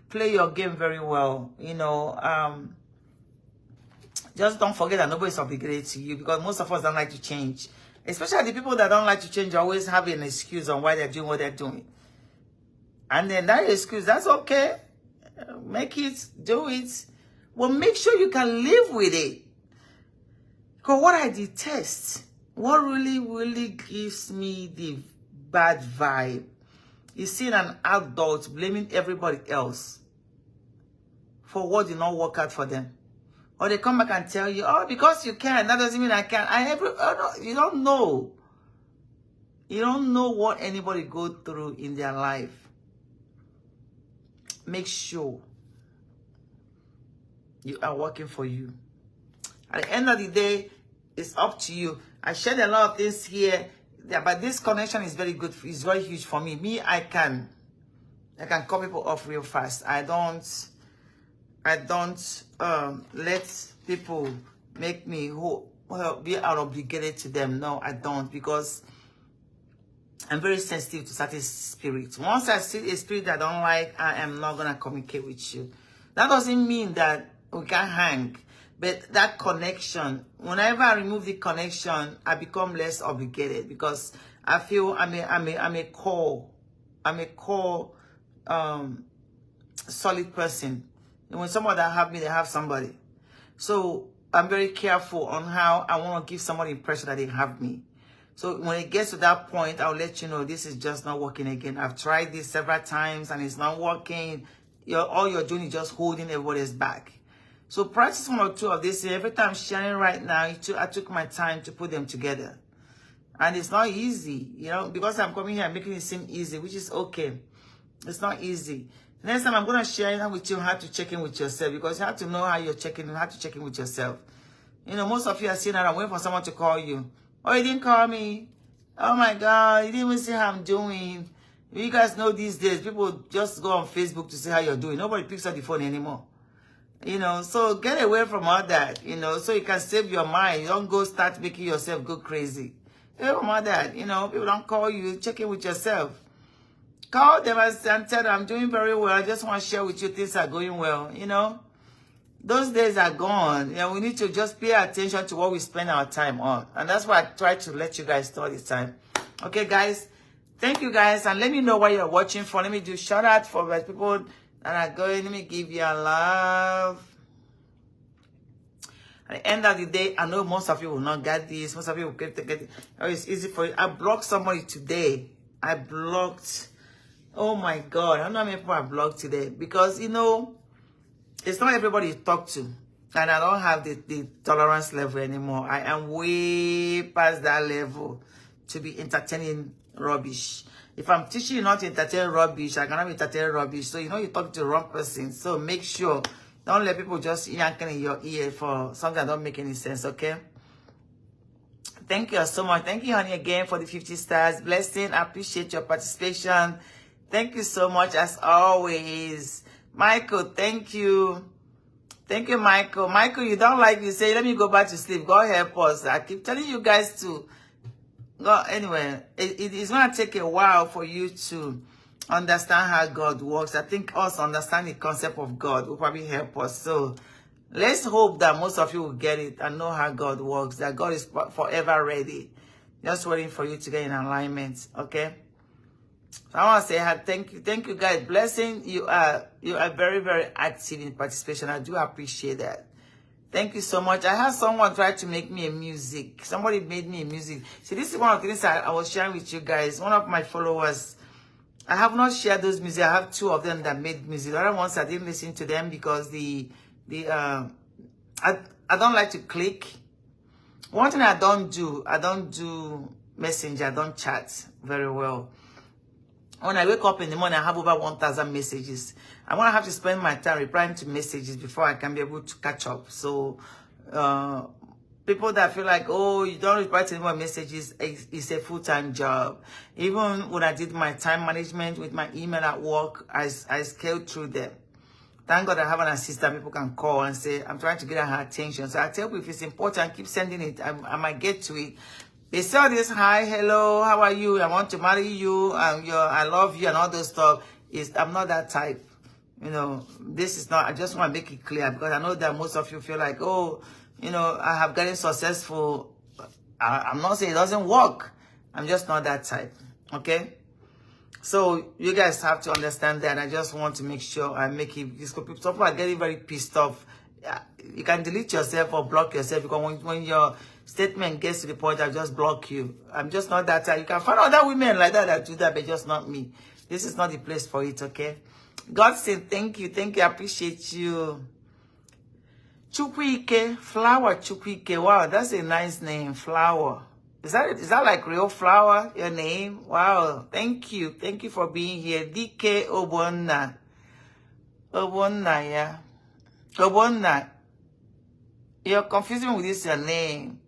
Play your game very well. You know, just don't forget that nobody's obligated to you, because most of us don't like to change. Especially the people that don't like to change always have an excuse on why they're doing what they're doing. And then that excuse, that's okay. Make it, do it. Well, make sure you can live with it. Because what I detest, what really gives me the bad vibe, is seeing an adult blaming everybody else for what did not work out for them. Or they come back and tell you, oh, because you can, that doesn't mean I can. You don't know. You don't know what anybody goes through in their life. Make sure you are working for you. At the end of the day, it's up to you. I shared a lot of things here, but this connection is very good. It's very huge for me. I can cut people off real fast. I don't let people make me be obligated to them. No, I don't, because I'm very sensitive to certain spirits. Once I see a spirit that I don't like, I am not gonna communicate with you. That doesn't mean that we can hang, but that connection, whenever I remove the connection, I become less obligated, because I feel I'm a core solid person. And when someone that have me, they have somebody. So I'm very careful on how I want to give somebody the impression that they have me. So when it gets to that point, I'll let you know this is just not working again. I've tried this several times and it's not working. all you're doing is just holding everybody's back. So practice one or two of this. Every time I'm sharing right now, I took my time to put them together. And it's not easy, you know, because I'm coming here and making it seem easy, which is okay. It's not easy. Next time I'm going to share with you how to check in with yourself, because you have to know how you're checking in, how to check in with yourself. You know, most of you are sitting around waiting for someone to call you. Oh, you didn't call me. Oh my God, you didn't even see how I'm doing. You guys know these days, people just go on Facebook to see how you're doing. Nobody picks up the phone anymore. You know, so get away from all that, you know, so you can save your mind. You don't go start making yourself go crazy. Get away from all that, you know, people don't call you, check in with yourself. Call them and tell them, I'm doing very well. I just want to share with you things are going well, you know. Those days are gone. You know, we need to just pay attention to what we spend our time on. And that's why I try to let you guys know this time. Okay, guys. Thank you, guys. And let me know what you're watching for. Let me do shout out for the people that are going. Let me give you a love. At the end of the day, I know most of you will not get this. Most of you will get it. Oh, it's easy for you. I blocked somebody today. I blocked. Oh my God. I don't know how many people I blocked today. Because, you know, it's not everybody you talk to. And I don't have the tolerance level anymore. I am way past that level to be entertaining rubbish. If I'm teaching you not to entertain rubbish, I cannot entertain rubbish. So, you know, you talk to the wrong person. So make sure, don't let people just yanking in your ear for something that don't make any sense, okay? Thank you so much. Thank you, honey, again for the 50 stars. Blessing. I appreciate your participation. Thank you so much, as always. Michael, thank you. Thank you, Michael. Michael, you don't like me. Say, let me go back to sleep. God help us. I keep telling you guys to go. Anyway, it's going to take a while for you to understand how God works. I think us understanding the concept of God will probably help us. So let's hope that most of you will get it and know how God works, that God is forever ready. Just waiting for you to get in alignment, okay? So I want to say thank you guys. Blessing, you are very, very active in participation. I do appreciate that. Thank you so much. I had someone try to make me a music. Somebody made me a music. See, this is one of the things I was sharing with you guys. One of my followers, I have not shared those music. I have two of them that made music. The other ones I didn't listen to them because I don't like to click. One thing I don't do messenger. I don't chat very well. When I wake up in the morning, I have over 1,000 messages. I want to have to spend my time replying to messages before I can be able to catch up. So, people that feel like, oh, you don't reply to any more messages, it's a full-time job. Even when I did my time management with my email at work, I scaled through them. Thank God I have an assistant people can call and say, I'm trying to get her attention. So I tell people if it's important, keep sending it. I might get to it. They say this, hi, hello, how are you? I want to marry you. I love you and all those stuff. I'm not that type. You know, this is not, I just want to make it clear because I know that most of you feel like, oh, you know, I have gotten successful. I'm not saying it doesn't work. I'm just not that type. Okay? So you guys have to understand that. I just want to make sure I make it. Some people are getting very pissed off. You can delete yourself or block yourself because when your statement gets to the point, I just block you. I'm just not that type. You can find other women like that do that, but just not me. This is not the place for it, okay? God said, thank you. Thank you. I appreciate you. Chukwuike, Flower Chukwuike. Wow, that's a nice name, Flower. Is that like real flower, your name? Wow, thank you. Thank you for being here. DK Obonna. Obonna, yeah. Obonna. You're confusing me with this your name.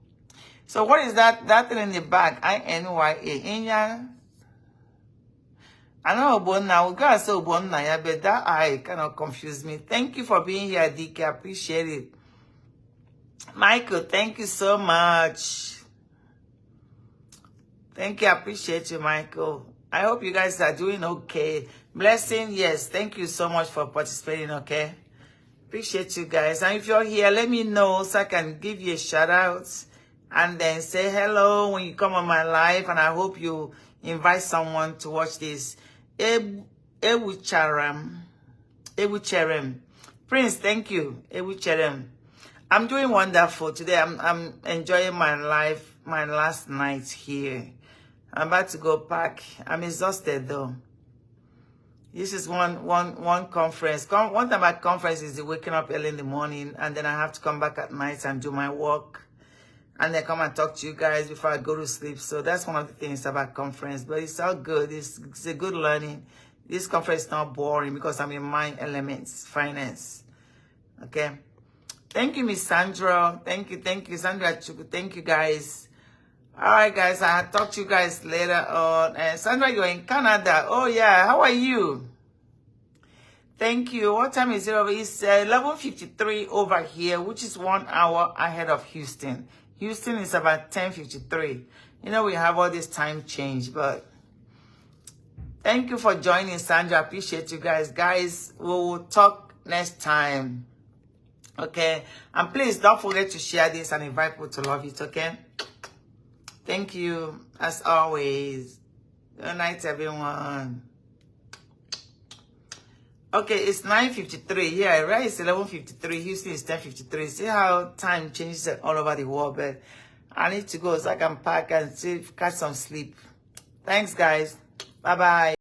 So what is that thing in the back? INYA. Inya. I know Obonna. We gotta say Obonna, yeah, but that I kind of confused me. Thank you for being here, DK. I appreciate it. Michael, thank you so much. Thank you. I appreciate you, Michael. I hope you guys are doing okay. Blessing, yes. Thank you so much for participating, okay? Appreciate you guys. And if you're here, let me know so I can give you a shout out and then say hello when you come on my live. And I hope you invite someone to watch this. Ewucherem. Prince, thank you. Ewucherem. I'm doing wonderful today. I'm enjoying my life, my last night here. I'm about to go back. I'm exhausted though. This is one conference. One time at conference is the waking up early in the morning, and then I have to come back at night and do my work, and then come and talk to you guys before I go to sleep. So that's one of the things about conference, but it's all good. It's a good learning. This conference is not boring because I'm in my elements, finance. Okay. Thank you, Miss Sandra. Thank you, Sandra. Thank you, guys. All right, guys. I'll talk to you guys later on. And Sandra, you're in Canada. Oh, yeah. How are you? Thank you. What time is it over? It's 11:53 over here, which is 1 hour ahead of Houston. Houston is about 10:53. You know, we have all this time change, but thank you for joining, Sandra. I appreciate you guys. Guys, we will talk next time. Okay? And please don't forget to share this and invite people to love it, okay? Thank you, as always. Good night, everyone. Okay, it's 9:53 here, right? It's 11:53. Houston is 10:53. See how time changes all over the world, but I need to go so I can pack and catch some sleep. Thanks, guys. Bye-bye.